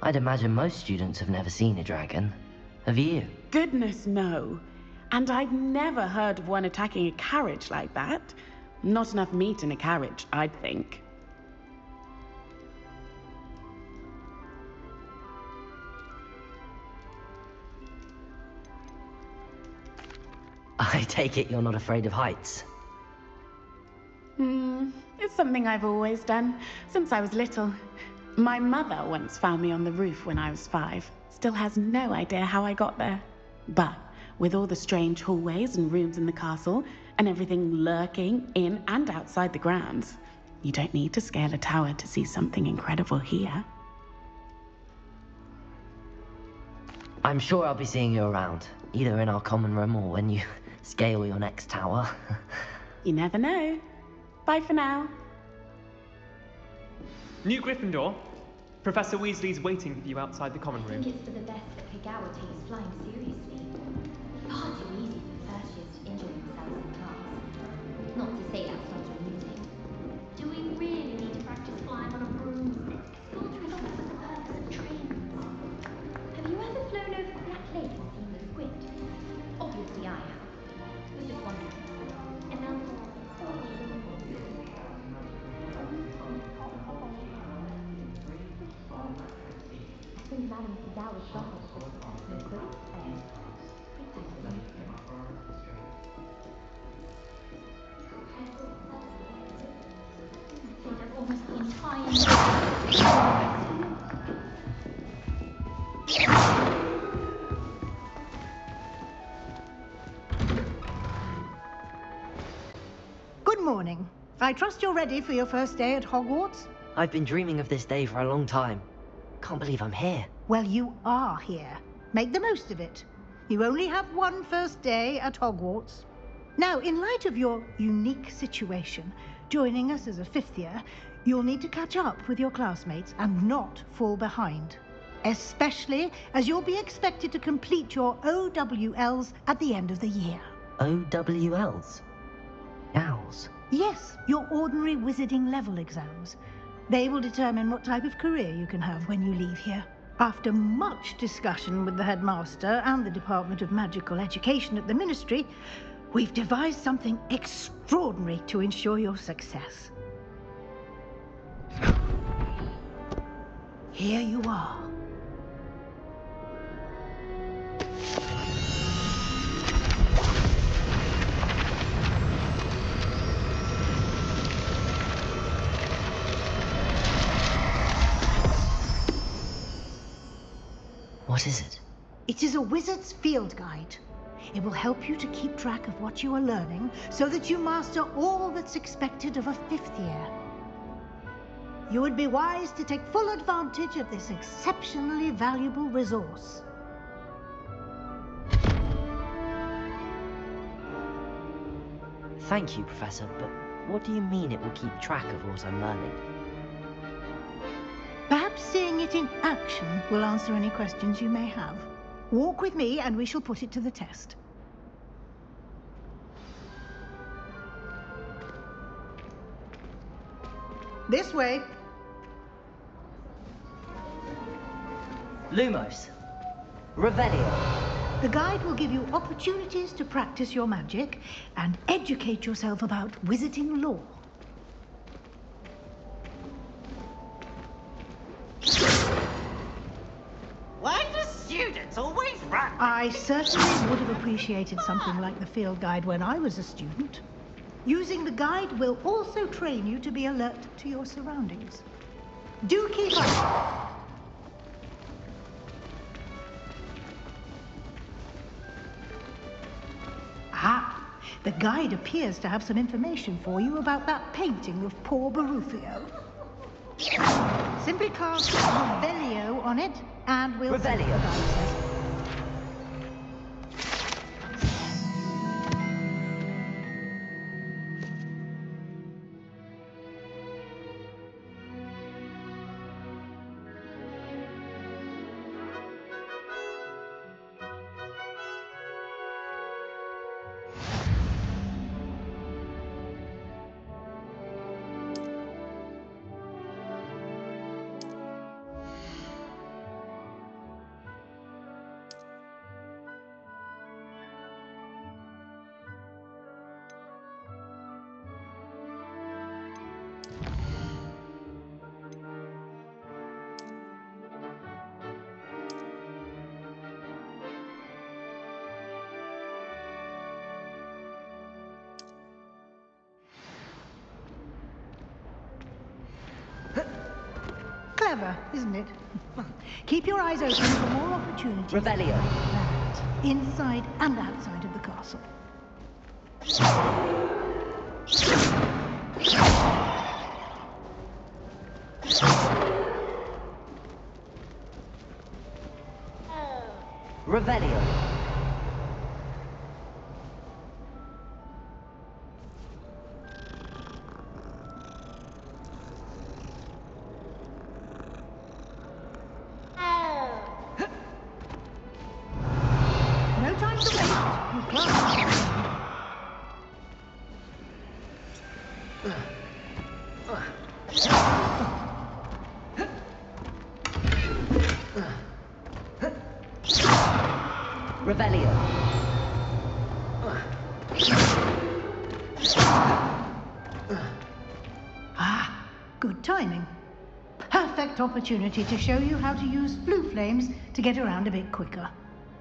I'd imagine most students have never seen a dragon. Have you? Goodness, no. And I've never heard of one attacking a carriage like that. Not enough meat in a carriage, I'd think. I take it you're not afraid of heights. It's something I've always done, since I was little. My mother once found me on the roof when I was 5. Still has no idea how I got there. But with all the strange hallways and rooms in the castle, and everything lurking in and outside the grounds, you don't need to scale a tower to see something incredible here. I'm sure I'll be seeing you around, either in our common room or when you scale your next tower. You never know. Bye for now. New Gryffindor. Professor Weasley's waiting for you outside the common room. I think it's for the best that Kagawa takes flying seriously. Far too easy for first years to injure themselves in class. Not to say that's not amusing. Do we really need to practice flying on a broomstick? Schools are not for the purpose of trains. Have you ever flown over Black Lake and seen the squid? Obviously I have. It was just wondering. And now... I think Madame Kagawa's daughter was the squid. Almost the entire... Good morning. I trust you're ready for your first day at Hogwarts? I've been dreaming of this day for a long time. Can't believe I'm here. Well, you are here. Make the most of it. You only have one first day at Hogwarts. Now, in light of your unique situation, joining us as a 5th year, you'll need to catch up with your classmates and not fall behind. Especially as you'll be expected to complete your OWLs at the end of the year. OWLs? Owls? Yes, your ordinary wizarding level exams. They will determine what type of career you can have when you leave here. After much discussion with the headmaster and the Department of Magical Education at the Ministry, we've devised something extraordinary to ensure your success. Here you are. What is it? It is a wizard's field guide. It will help you to keep track of what you are learning so that you master all that's expected of a 5th year. You would be wise to take full advantage of this exceptionally valuable resource. Thank you, Professor, but what do you mean it will keep track of what I'm learning? Perhaps seeing it in action will answer any questions you may have. Walk with me and we shall put it to the test. This way. Lumos. Revelio. The guide will give you opportunities to practice your magic and educate yourself about wizarding lore. Why do students always run? I certainly would have appreciated something like the field guide when I was a student. Using the guide will also train you to be alert to your surroundings. Do keep up. Ah, the guide appears to have some information for you about that painting of poor Barufio. Simply cast Revelio on it, and we'll... Revelio. Clever, isn't it? Keep your eyes open for more opportunities. Revelio. That, inside and outside of the castle. Revelio. No time to waste. Your class. Revelio. Ah, good timing. Perfect opportunity to show you how to use blue flames to get around a bit quicker.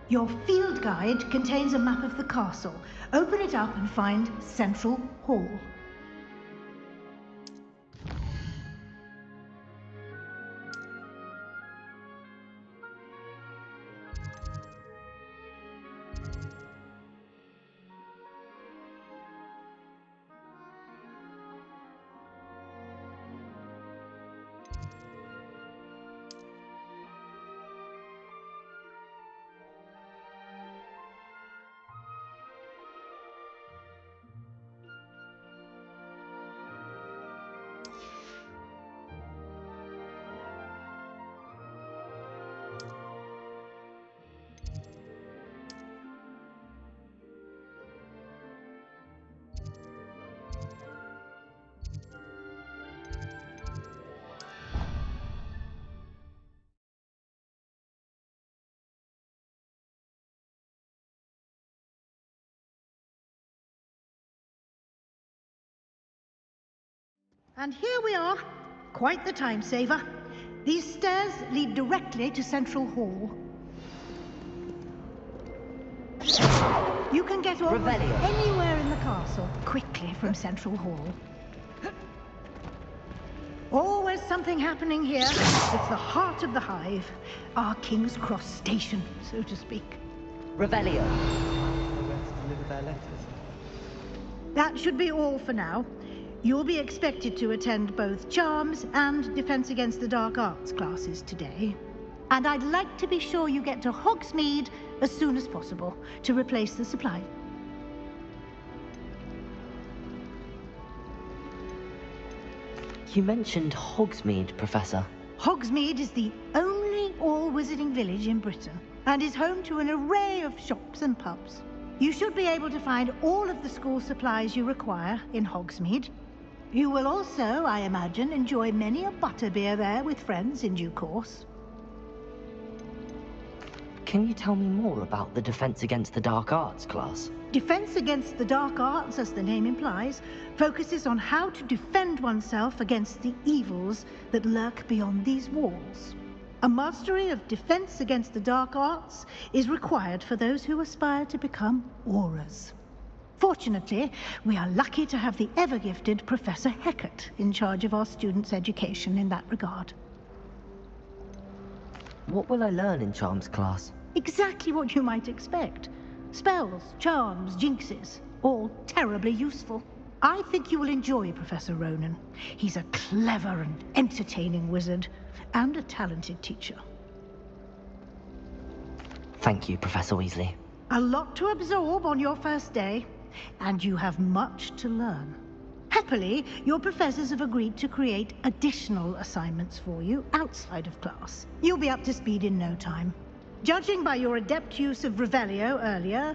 Your field guide contains a map of the castle. Open it up and find Central Hall. And here we are. Quite the time saver. These stairs lead directly to Central Hall. You can get almost anywhere in the castle quickly from Central Hall. Always something happening here. It's the heart of the hive. Our King's Cross station, so to speak. Revelio. Where to deliver their letters. That should be all for now. You'll be expected to attend both Charms and Defense Against the Dark Arts classes today. And I'd like to be sure you get to Hogsmeade as soon as possible to replace the supply. You mentioned Hogsmeade, Professor. Hogsmeade is the only all-wizarding village in Britain and is home to an array of shops and pubs. You should be able to find all of the school supplies you require in Hogsmeade. You will also, I imagine, enjoy many a butterbeer there with friends in due course. Can you tell me more about the Defense Against the Dark Arts class? Defense Against the Dark Arts, as the name implies, focuses on how to defend oneself against the evils that lurk beyond these walls. A mastery of Defense Against the Dark Arts is required for those who aspire to become Aurors. Fortunately, we are lucky to have the ever-gifted Professor Hecat in charge of our students' education in that regard. What will I learn in Charms class? Exactly what you might expect. Spells, charms, jinxes, all terribly useful. I think you will enjoy Professor Ronan. He's a clever and entertaining wizard, and a talented teacher. Thank you, Professor Weasley. A lot to absorb on your first day, and you have much to learn. Happily, your professors have agreed to create additional assignments for you outside of class. You'll be up to speed in no time. Judging by your adept use of Revelio earlier,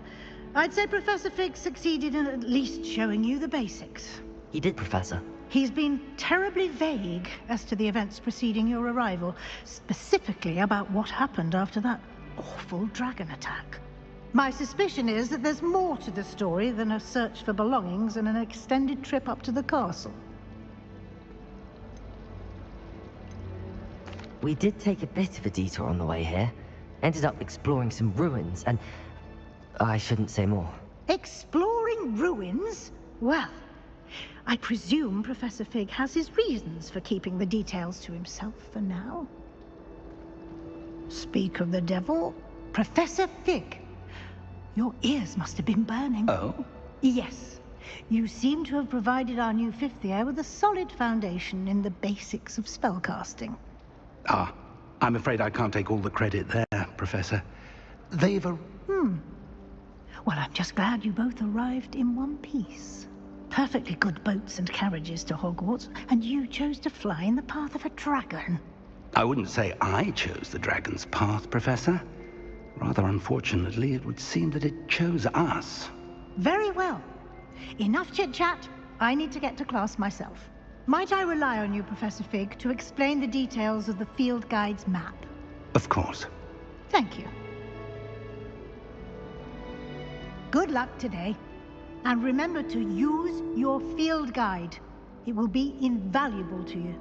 I'd say Professor Fig succeeded in at least showing you the basics. He did, Professor. He's been terribly vague as to the events preceding your arrival, specifically about what happened after that awful dragon attack. My suspicion is that there's more to the story than a search for belongings and an extended trip up to the castle. We did take a bit of a detour on the way here. Ended up exploring some ruins and... I shouldn't say more. Exploring ruins? Well, I presume Professor Fig has his reasons for keeping the details to himself for now. Speak of the devil, Professor Fig. Your ears must have been burning. Oh? Yes. You seem to have provided our new fifth year with a solid foundation in the basics of spellcasting. Ah, I'm afraid I can't take all the credit there, Professor. They've a... Well, I'm just glad you both arrived in one piece. Perfectly good boats and carriages to Hogwarts, and you chose to fly in the path of a dragon. I wouldn't say I chose the dragon's path, Professor. Rather unfortunately, it would seem that it chose us. Very well. Enough chit-chat. I need to get to class myself. Might I rely on you, Professor Fig, to explain the details of the field guide's map? Of course. Thank you. Good luck today. And remember to use your field guide. It will be invaluable to you.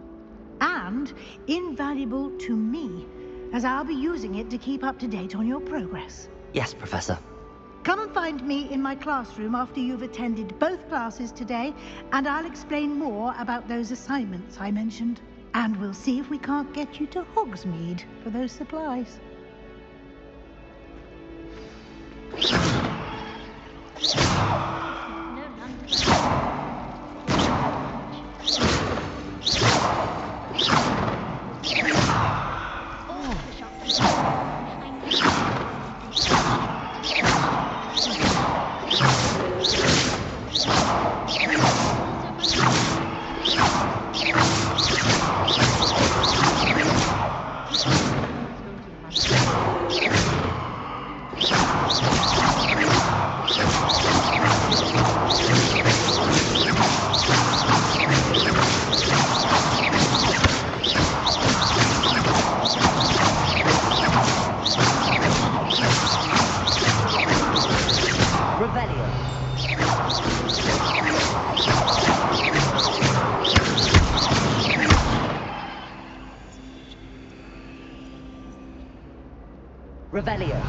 And invaluable to me, as I'll be using it to keep up to date on your progress. Yes, Professor. Come and find me in my classroom after you've attended both classes today, and I'll explain more about those assignments I mentioned. And we'll see if we can't get you to Hogsmeade for those supplies. Revelio.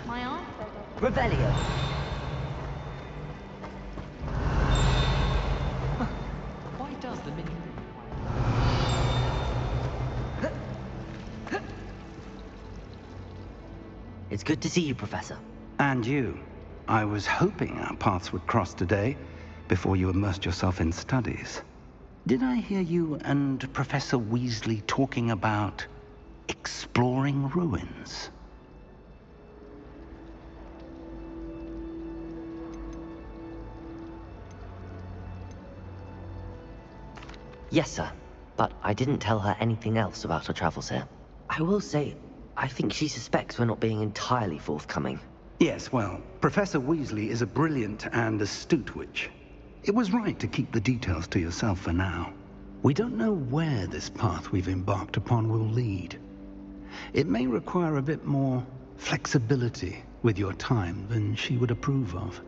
My arm? Revelio. Why does the mini... It's good to see you, Professor. And you. I was hoping our paths would cross today, before you immersed yourself in studies. Did I hear you and Professor Weasley talking about exploring ruins? Yes, sir. But I didn't tell her anything else about her travels here. I will say, I think she suspects we're not being entirely forthcoming. Yes, well, Professor Weasley is a brilliant and astute witch. It was right to keep the details to yourself for now. We don't know where this path we've embarked upon will lead. It may require a bit more flexibility with your time than she would approve of.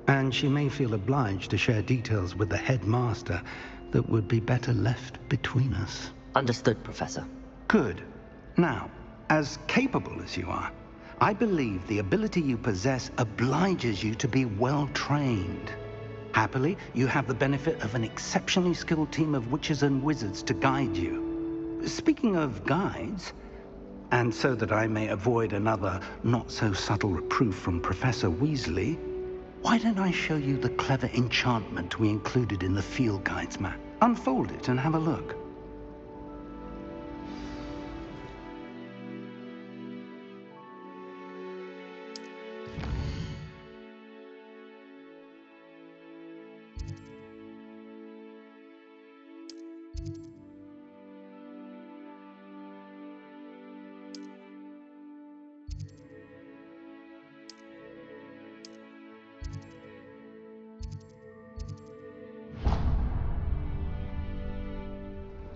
And she may feel obliged to share details with the headmaster that would be better left between us. Understood, Professor. Good. Now, as capable as you are, I believe the ability you possess obliges you to be well trained. Happily, you have the benefit of an exceptionally skilled team of witches and wizards to guide you. Speaking of guides, and so that I may avoid another not-so-subtle reproof from Professor Weasley, why don't I show you the clever enchantment we included in the field guide's map? Unfold it and have a look.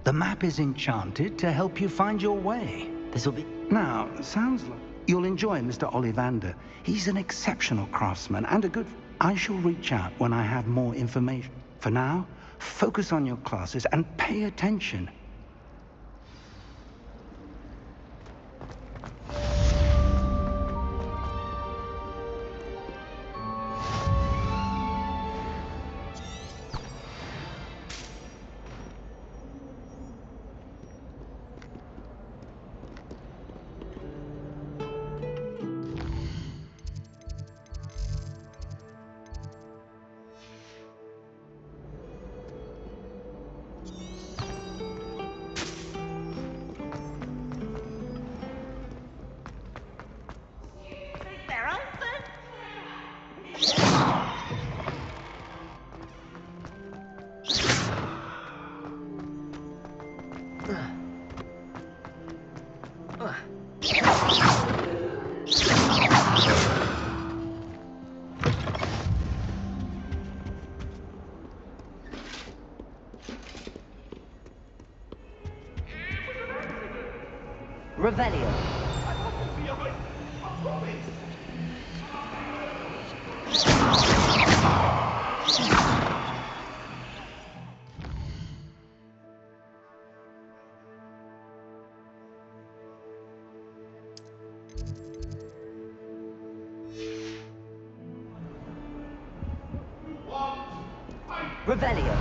The map is enchanted to help you find your way. This'll be... Now, sounds like you'll enjoy Mr. Ollivander. He's an exceptional craftsman and a good... I shall reach out when I have more information. For now, focus on your classes and pay attention. Revelio. Revelio.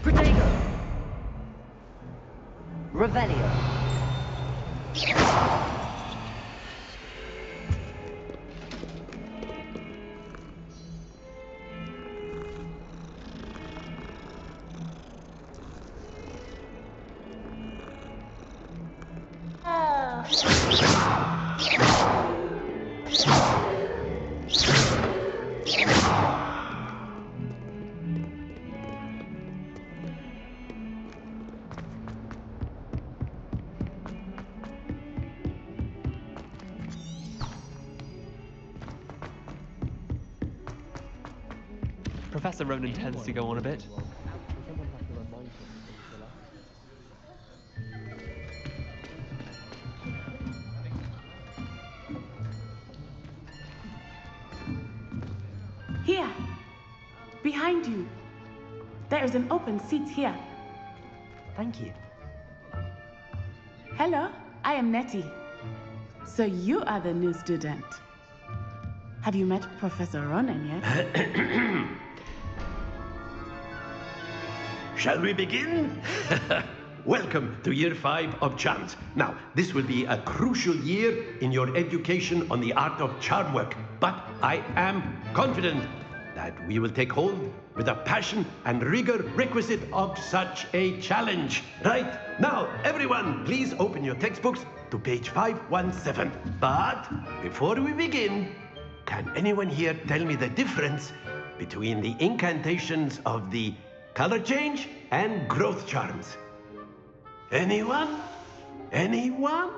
Protego. Revelio. Professor Ronan tends to go on a bit. Here, behind you. There is an open seat here. Thank you. Hello, I am Nettie. So you are the new student. Have you met Professor Ronan yet? Shall we begin? Welcome to Year 5 of Charms. Now, this will be a crucial year in your education on the art of charm work, but I am confident that we will take hold with the passion and rigor requisite of such a challenge. Right, now, everyone, please open your textbooks to page 517. But before we begin, can anyone here tell me the difference between the incantations of the color change and growth charms? Anyone? Anyone?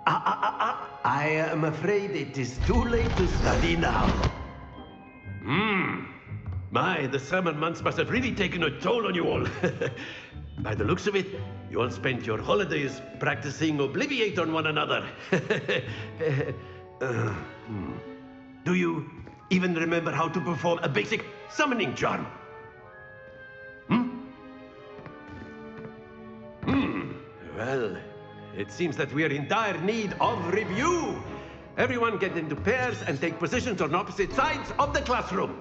I am afraid it is too late to study now. My, the summer months must have really taken a toll on you all. By the looks of it, you all spent your holidays practicing Obliviate on one another. Do you even remember how to perform a basic summoning charm? Well, it seems that we are in dire need of review. Everyone get into pairs and take positions on opposite sides of the classroom.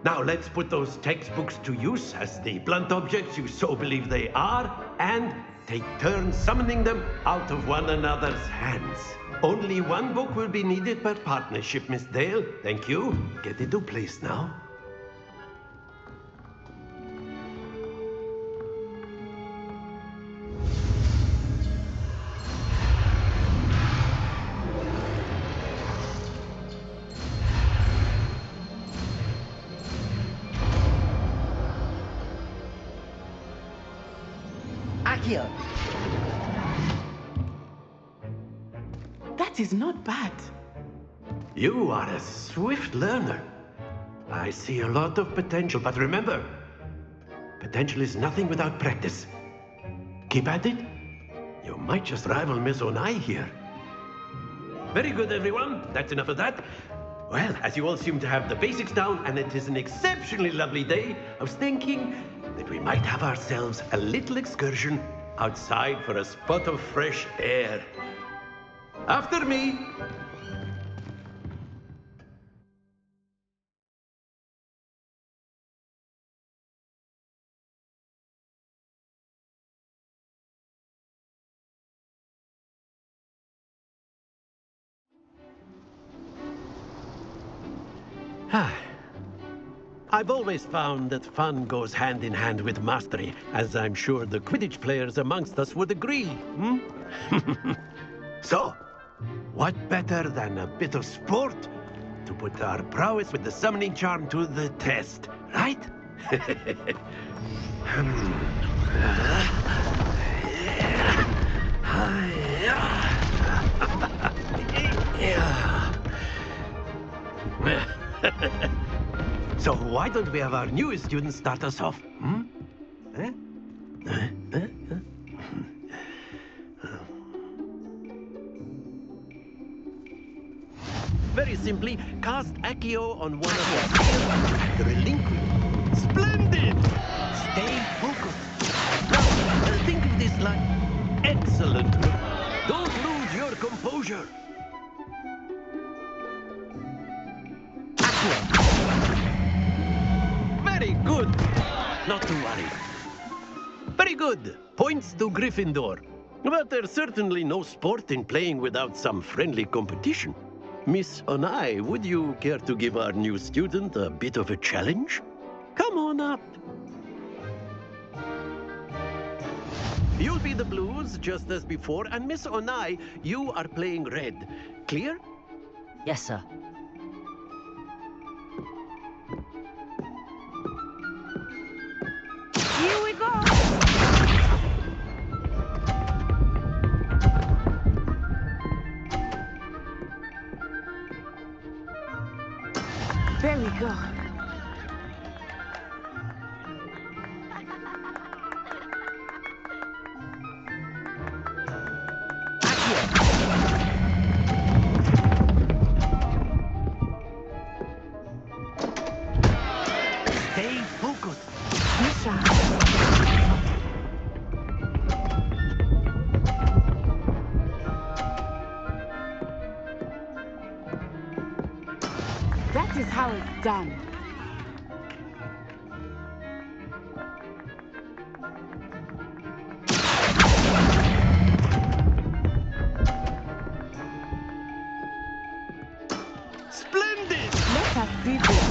Now let's put those textbooks to use as the blunt objects you so believe they are, and take turns summoning them out of one another's hands. Only one book will be needed per partnership, Miss Dale. Thank you. Get into place now. Accio! That is not bad. You are a swift learner. I see a lot of potential, but remember, potential is nothing without practice. Keep at it. You might just rival Miss Onai here. Very good, everyone. That's enough of that. Well, as you all seem to have the basics down, and it is an exceptionally lovely day, I was thinking that we might have ourselves a little excursion outside for a spot of fresh air. After me. I've always found that fun goes hand in hand with mastery, as I'm sure the Quidditch players amongst us would agree. So, what better than a bit of sport to put our prowess with the summoning charm to the test, right? So why don't we have our newest student start us off? Very simply, cast Accio on one of the spheres and relinquish. Splendid! Stay focused. Now, think of this like excellent. Don't lose your composure. Very good. Not to worry. Very good. Points to Gryffindor. But there's certainly no sport in playing without some friendly competition. Miss Onai, would you care to give our new student a bit of a challenge? Come on up. You'll be the blues, just as before, and Miss Onai, you are playing red. Clear? Yes, sir. Here we go! There we go. Stay focused. That is how it's done. Splendid! Let us see this.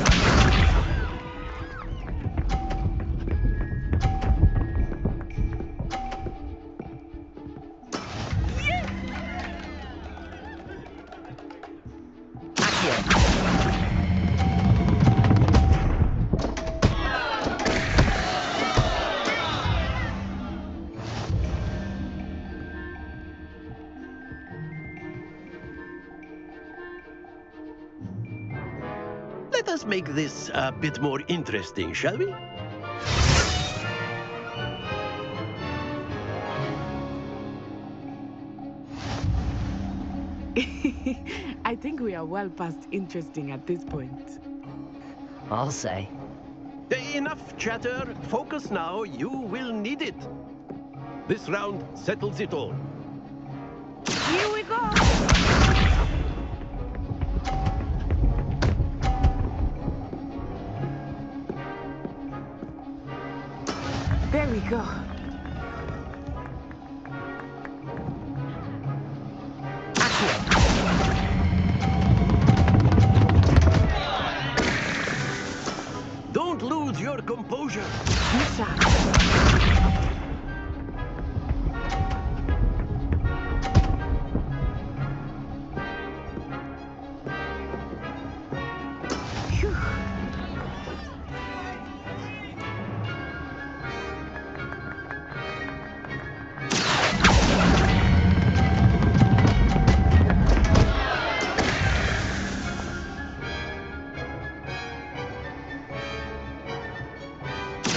Let us make this a bit more interesting, shall we? I think we are well past interesting at this point. I'll say. Enough chatter. Focus now. You will need it. This round settles it all. Here we go! There we go. Don't lose your composure.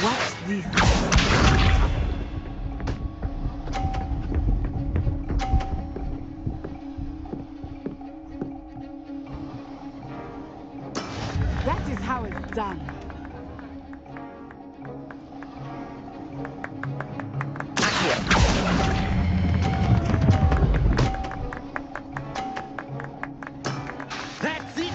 What's this? That is how it's done. That's it!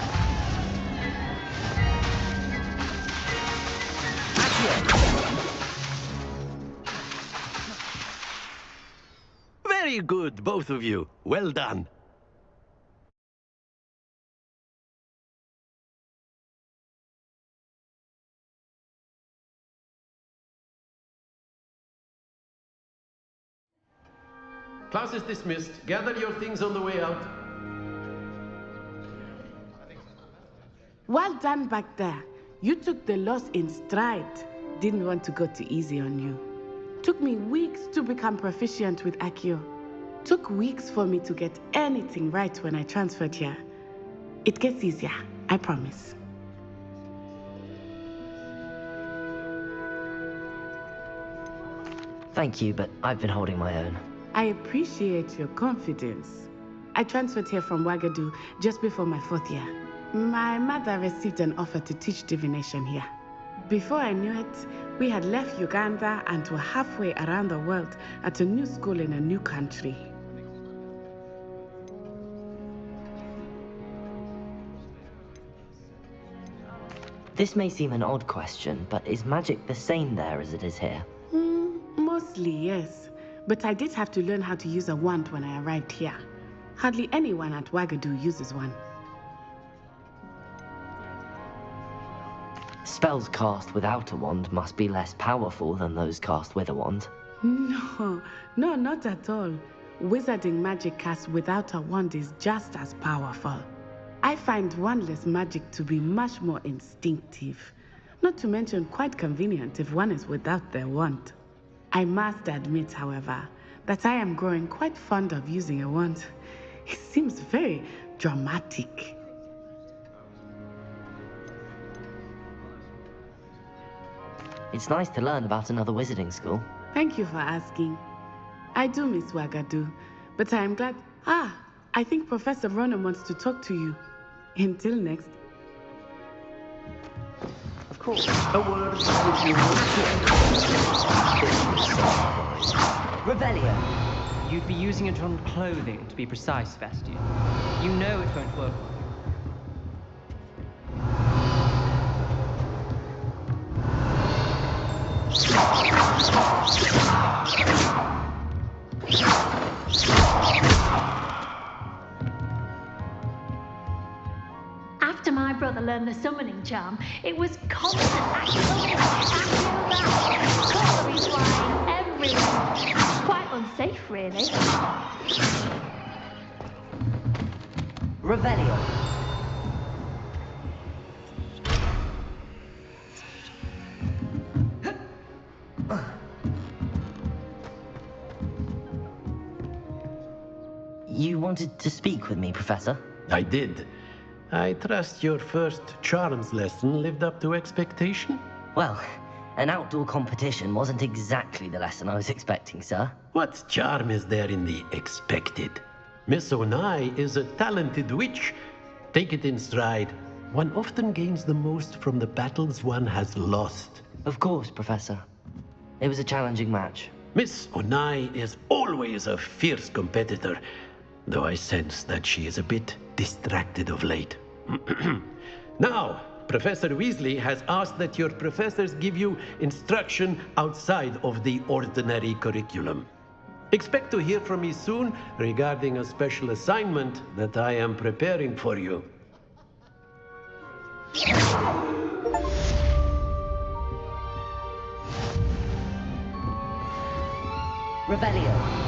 Very good, both of you. Well done. Class is dismissed. Gather your things on the way out. Well done back there. You took the loss in stride. Didn't want to go too easy on you. Took me weeks to become proficient with Accio. Took weeks for me to get anything right when I transferred here. It gets easier, I promise. Thank you, but I've been holding my own. I appreciate your confidence. I transferred here from Wagadu just before my 4th year. My mother received an offer to teach divination here. Before I knew it, we had left Uganda and were halfway around the world at a new school in a new country. This may seem an odd question, but is magic the same there as it is here? Mostly, yes. But I did have to learn how to use a wand when I arrived here. Hardly anyone at Wagadu uses one. Spells cast without a wand must be less powerful than those cast with a wand. No, not at all. Wizarding magic cast without a wand is just as powerful. I find wandless magic to be much more instinctive. Not to mention quite convenient if one is without their wand. I must admit, however, that I am growing quite fond of using a wand. It seems very dramatic. It's nice to learn about another wizarding school. Thank you for asking. I do miss Wagadu, but I am glad... I think Professor Ronan wants to talk to you. Until next. Of course. A word with you. Revelio. You'd be using it on clothing, to be precise, Sebastian. You know it won't work. After my brother learned the summoning charm, it was constant Accio that, cutlery flying everywhere. Quite unsafe, really. Revelio. You wanted to speak with me, Professor? I did. I trust your first charms lesson lived up to expectation? Well, an outdoor competition wasn't exactly the lesson I was expecting, sir. What charm is there in the expected? Miss Onai is a talented witch. Take it in stride. One often gains the most from the battles one has lost. Of course, Professor. It was a challenging match. Miss Onai is always a fierce competitor, though I sense that she is a bit distracted of late. Now, Professor Weasley has asked that your professors give you instruction outside of the ordinary curriculum. Expect to hear from me soon regarding a special assignment that I am preparing for you. Revelio.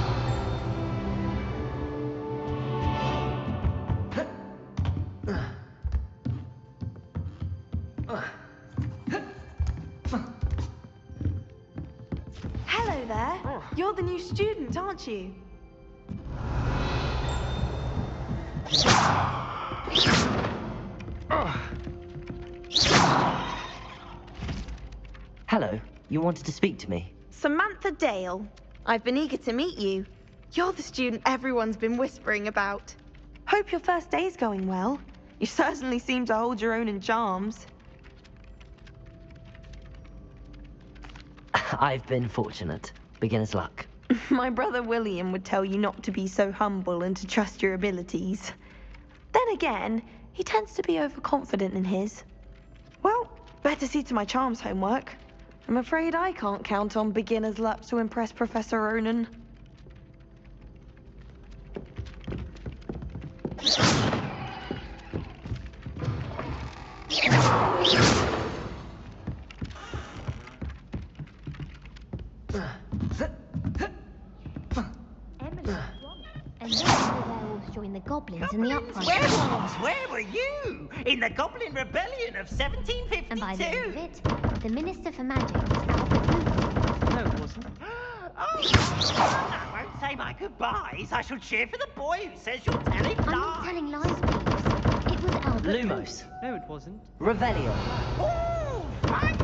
Hello there. You're the new student, aren't you? Hello. You wanted to speak to me? Samantha Dale. I've been eager to meet you. You're the student everyone's been whispering about. Hope your first day's going well. You certainly seem to hold your own in charms. I've been fortunate. Beginner's luck. My brother William would tell you not to be so humble and to trust your abilities. Then again, he tends to be overconfident in his. Well, better see to my charms homework. I'm afraid I can't count on beginner's luck to impress Professor Ronan. And then the werewolves joined the goblins in the uprising. Werewolves, where were you? In the Goblin Rebellion of 1752? And by the end of it, the Minister for Magic was out the blue. No, it wasn't. Oh, I won't say my goodbyes. I shall cheer for the boy who says you're telling lies. I'm not telling lies, Peeves. It was Albert. Lumos. No, it wasn't. Revelio. Ooh, fine.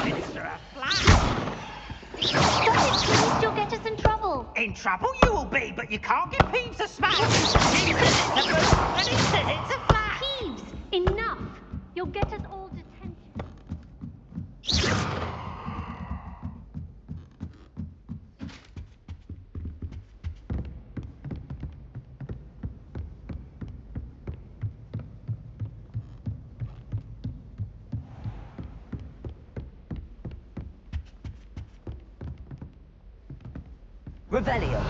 Minister of Flash. Stop it, Peeves. You'll get us in trouble. In trouble you will be, but you can't give Peeves a smash. He says it's a boot, and he says it's a flash. Peeves, enough. You'll get us all detention. Revelio.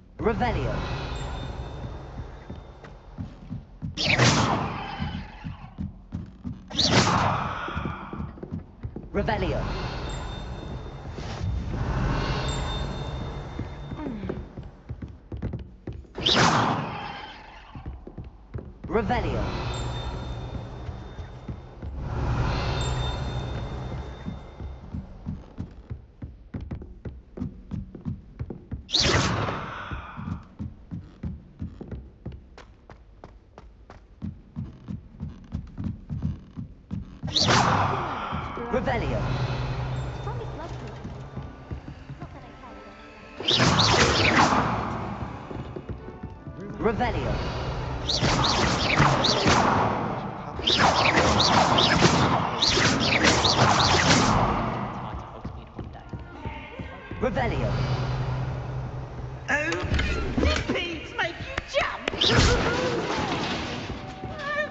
Revelio. Revelio. Revelio. Revelio. Strongest blood proof. Not that I carry them. Revelio. Revelio. Oh, did Peeves make you jump?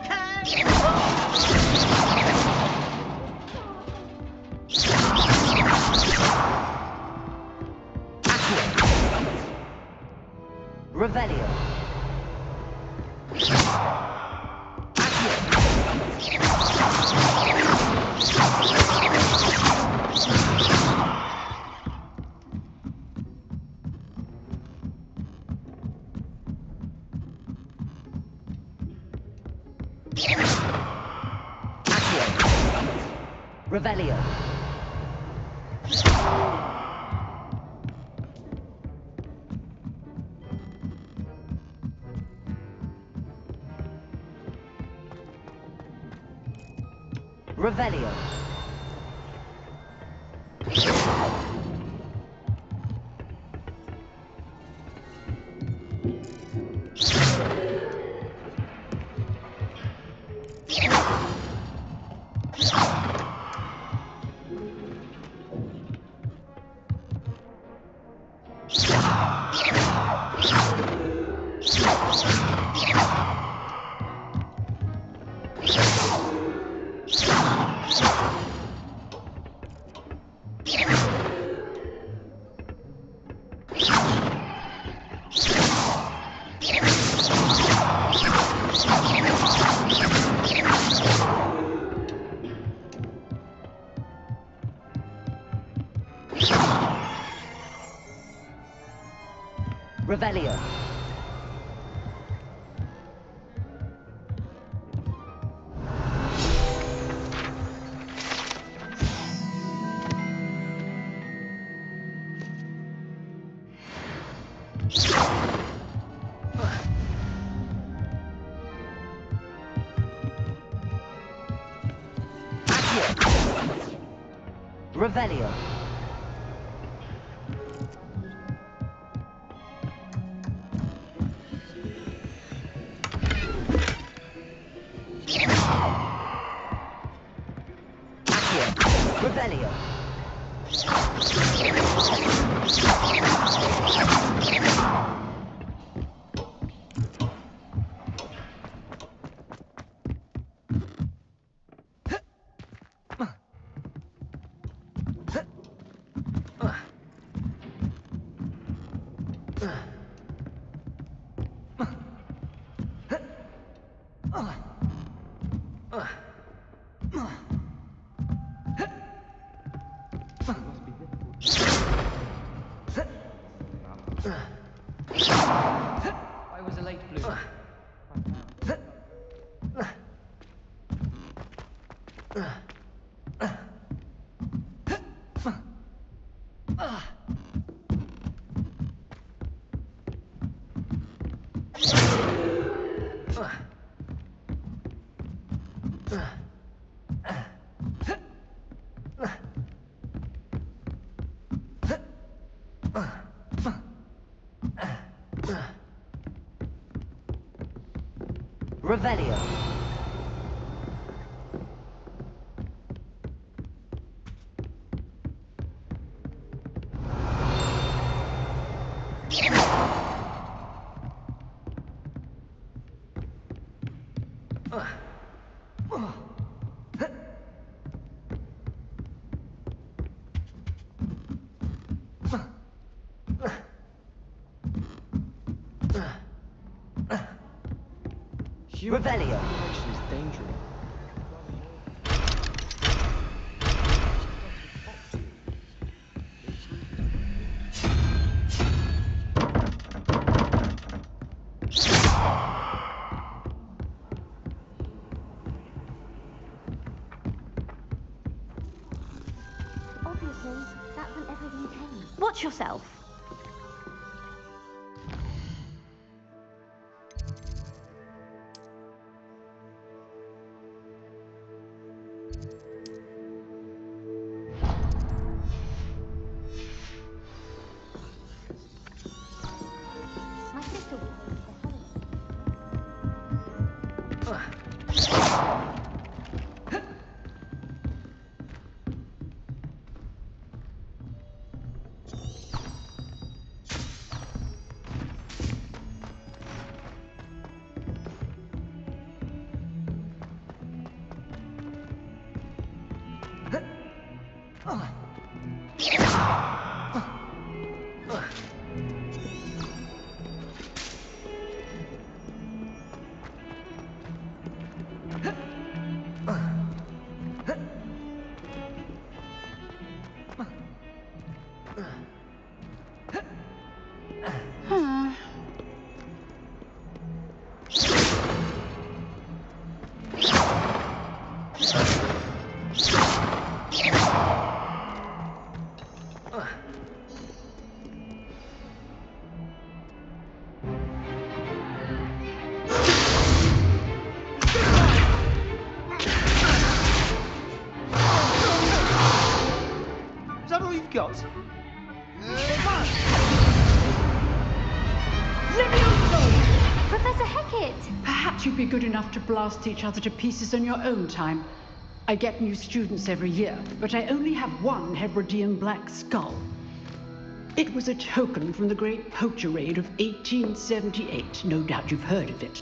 Okay. Revelio. Revelio. Revelio. Revelio. Revelio. Accio. Revelio. I was a late bloomer. Revelio. Revelio. Is dangerous. Obviously, that's when everything changed. Watch yourself. My sister will go to the Is that all you've got? Professor Hecat! Perhaps you'd be good enough to blast each other to pieces on your own time. I get new students every year, but I only have one Hebridean black skull. It was a token from the Great Poacher Raid of 1878. No doubt you've heard of it.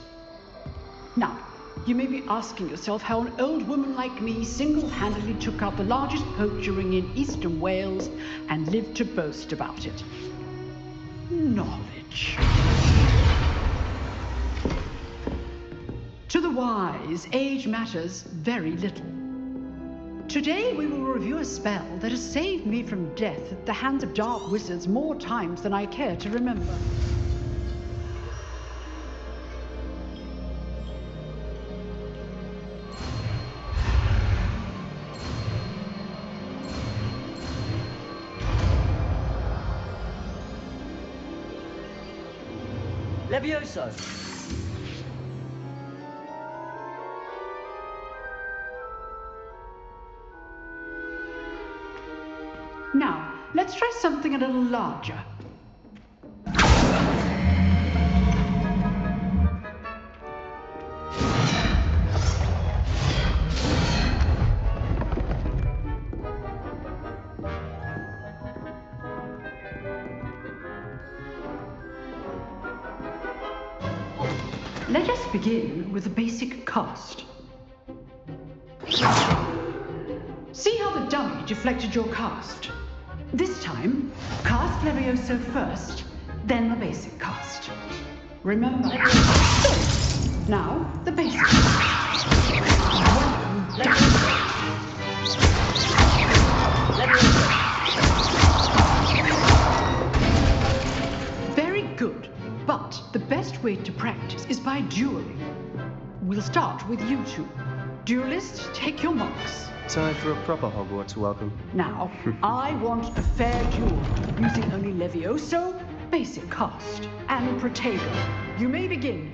Now, you may be asking yourself how an old woman like me single-handedly took out the largest poacher ring in eastern Wales and lived to boast about it. Knowledge. To the wise, age matters very little. Today we will review a spell that has saved me from death at the hands of dark wizards more times than I care to remember. Levioso. try something a little larger. Let us begin with the basic cast. See how the dummy deflected your cast? This time, cast Levioso first, then the basic cast. Remember. So, now, the basic cast. Very good, but the best way to practice is by dueling. We'll start with you two. Duelists, take your marks. Time for a proper Hogwarts welcome. Now, I want a fair duel, using only Levioso, basic cast, and Protego. You may begin.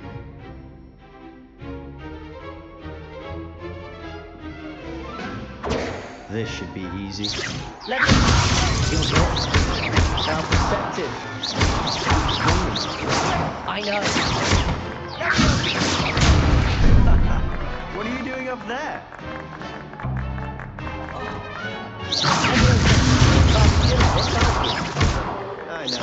This should be easy. Now perspective. I know. What are you doing up there? I know.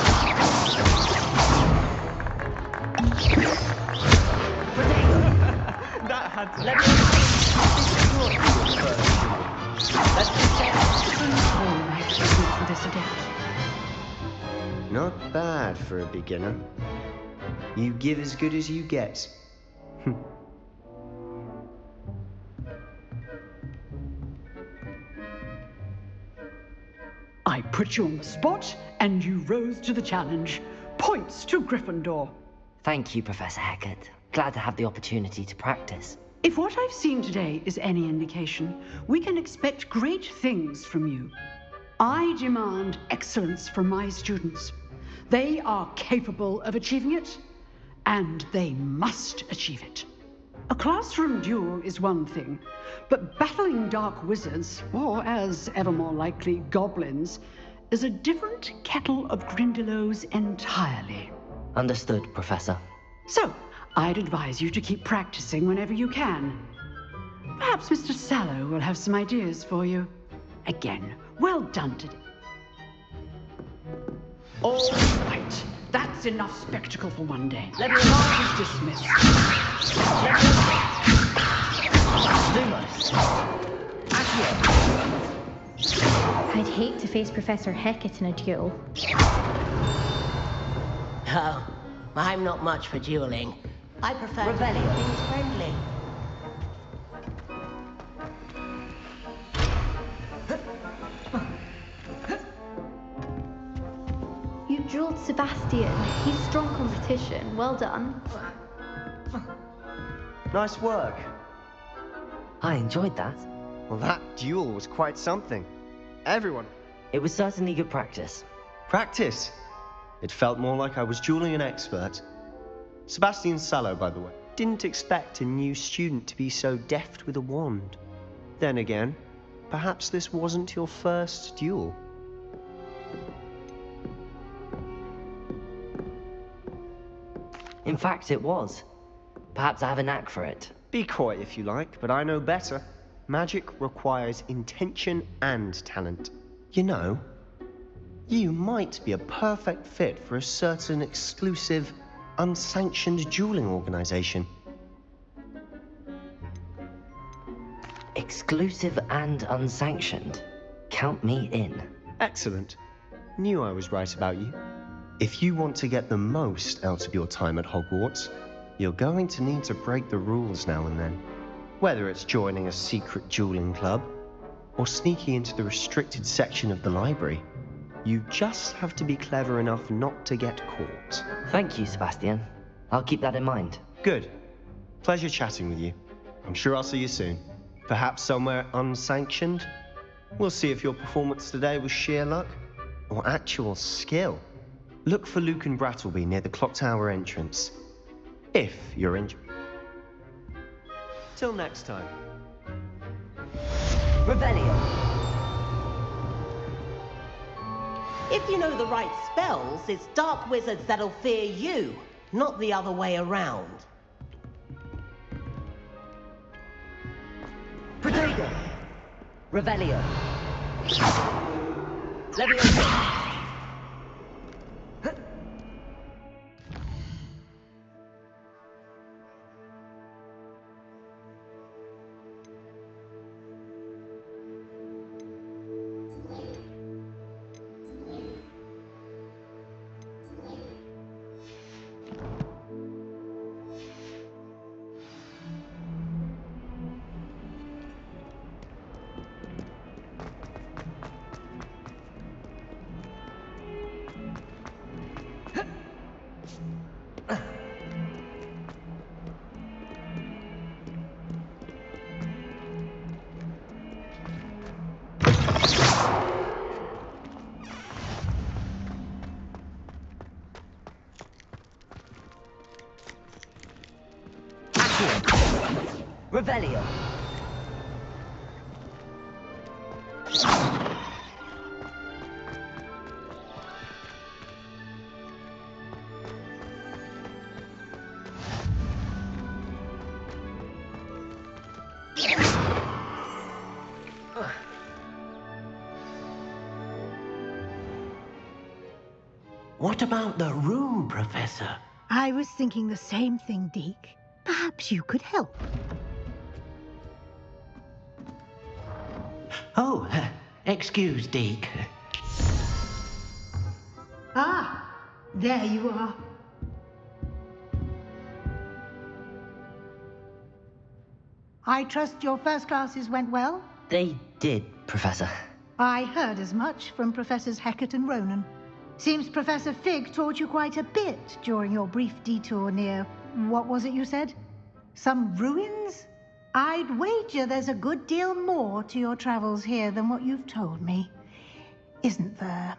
That had to... Not bad for a beginner. You give as good as you get. I put you on the spot, and you rose to the challenge. Points to Gryffindor. Thank you, Professor Hecat. Glad to have the opportunity to practice. If what I've seen today is any indication, we can expect great things from you. I demand excellence from my students. They are capable of achieving it, and they must achieve it. A classroom duel is one thing, but battling dark wizards, or as ever more likely, goblins, is a different kettle of Grindylows entirely. Understood, Professor. So, I'd advise you to keep practicing whenever you can. Perhaps Mr. Sallow will have some ideas for you. Again, well done today. All right, that's enough spectacle for one day. Class is dismissed. I'd hate to face Professor Hecat in a duel. Oh, I'm not much for dueling. I prefer to keep things friendly. You dueled Sebastian. He's strong competition. Well done. Nice work. I enjoyed that. Well, that duel was quite something. Everyone. It was certainly good practice. Practice? It felt more like I was dueling an expert. Sebastian Sallow, by the way, didn't expect a new student to be so deft with a wand. Then again, perhaps this wasn't your first duel. In fact, it was. Perhaps I have a knack for it. Be coy if you like, but I know better. Magic requires intention and talent. You know, you might be a perfect fit for a certain exclusive, unsanctioned dueling organization. Exclusive and unsanctioned. Count me in. Excellent. Knew I was right about you. If you want to get the most out of your time at Hogwarts, you're going to need to break the rules now and then. Whether it's joining a secret dueling club, or sneaking into the restricted section of the library, you just have to be clever enough not to get caught. Thank you, Sebastian. I'll keep that in mind. Good. Pleasure chatting with you. I'm sure I'll see you soon. Perhaps somewhere unsanctioned? We'll see if your performance today was sheer luck, or actual skill. Look for Luke and Brattleby near the clock tower entrance. If you're in... Till next time. Rebellion! If you know the right spells, it's dark wizards that'll fear you, not the other way around. Protego! Revelio! Leviosa! Revelio. What about the room, Professor? I was thinking the same thing, Deke. Perhaps you could help. Oh, excuse, Deke. Ah, there you are. I trust your first classes went well? They did, Professor. I heard as much from Professors Hecat and Ronan. Seems Professor Fig taught you quite a bit during your brief detour near... what was it you said? Some ruins? I'd wager there's a good deal more to your travels here than what you've told me. Isn't there?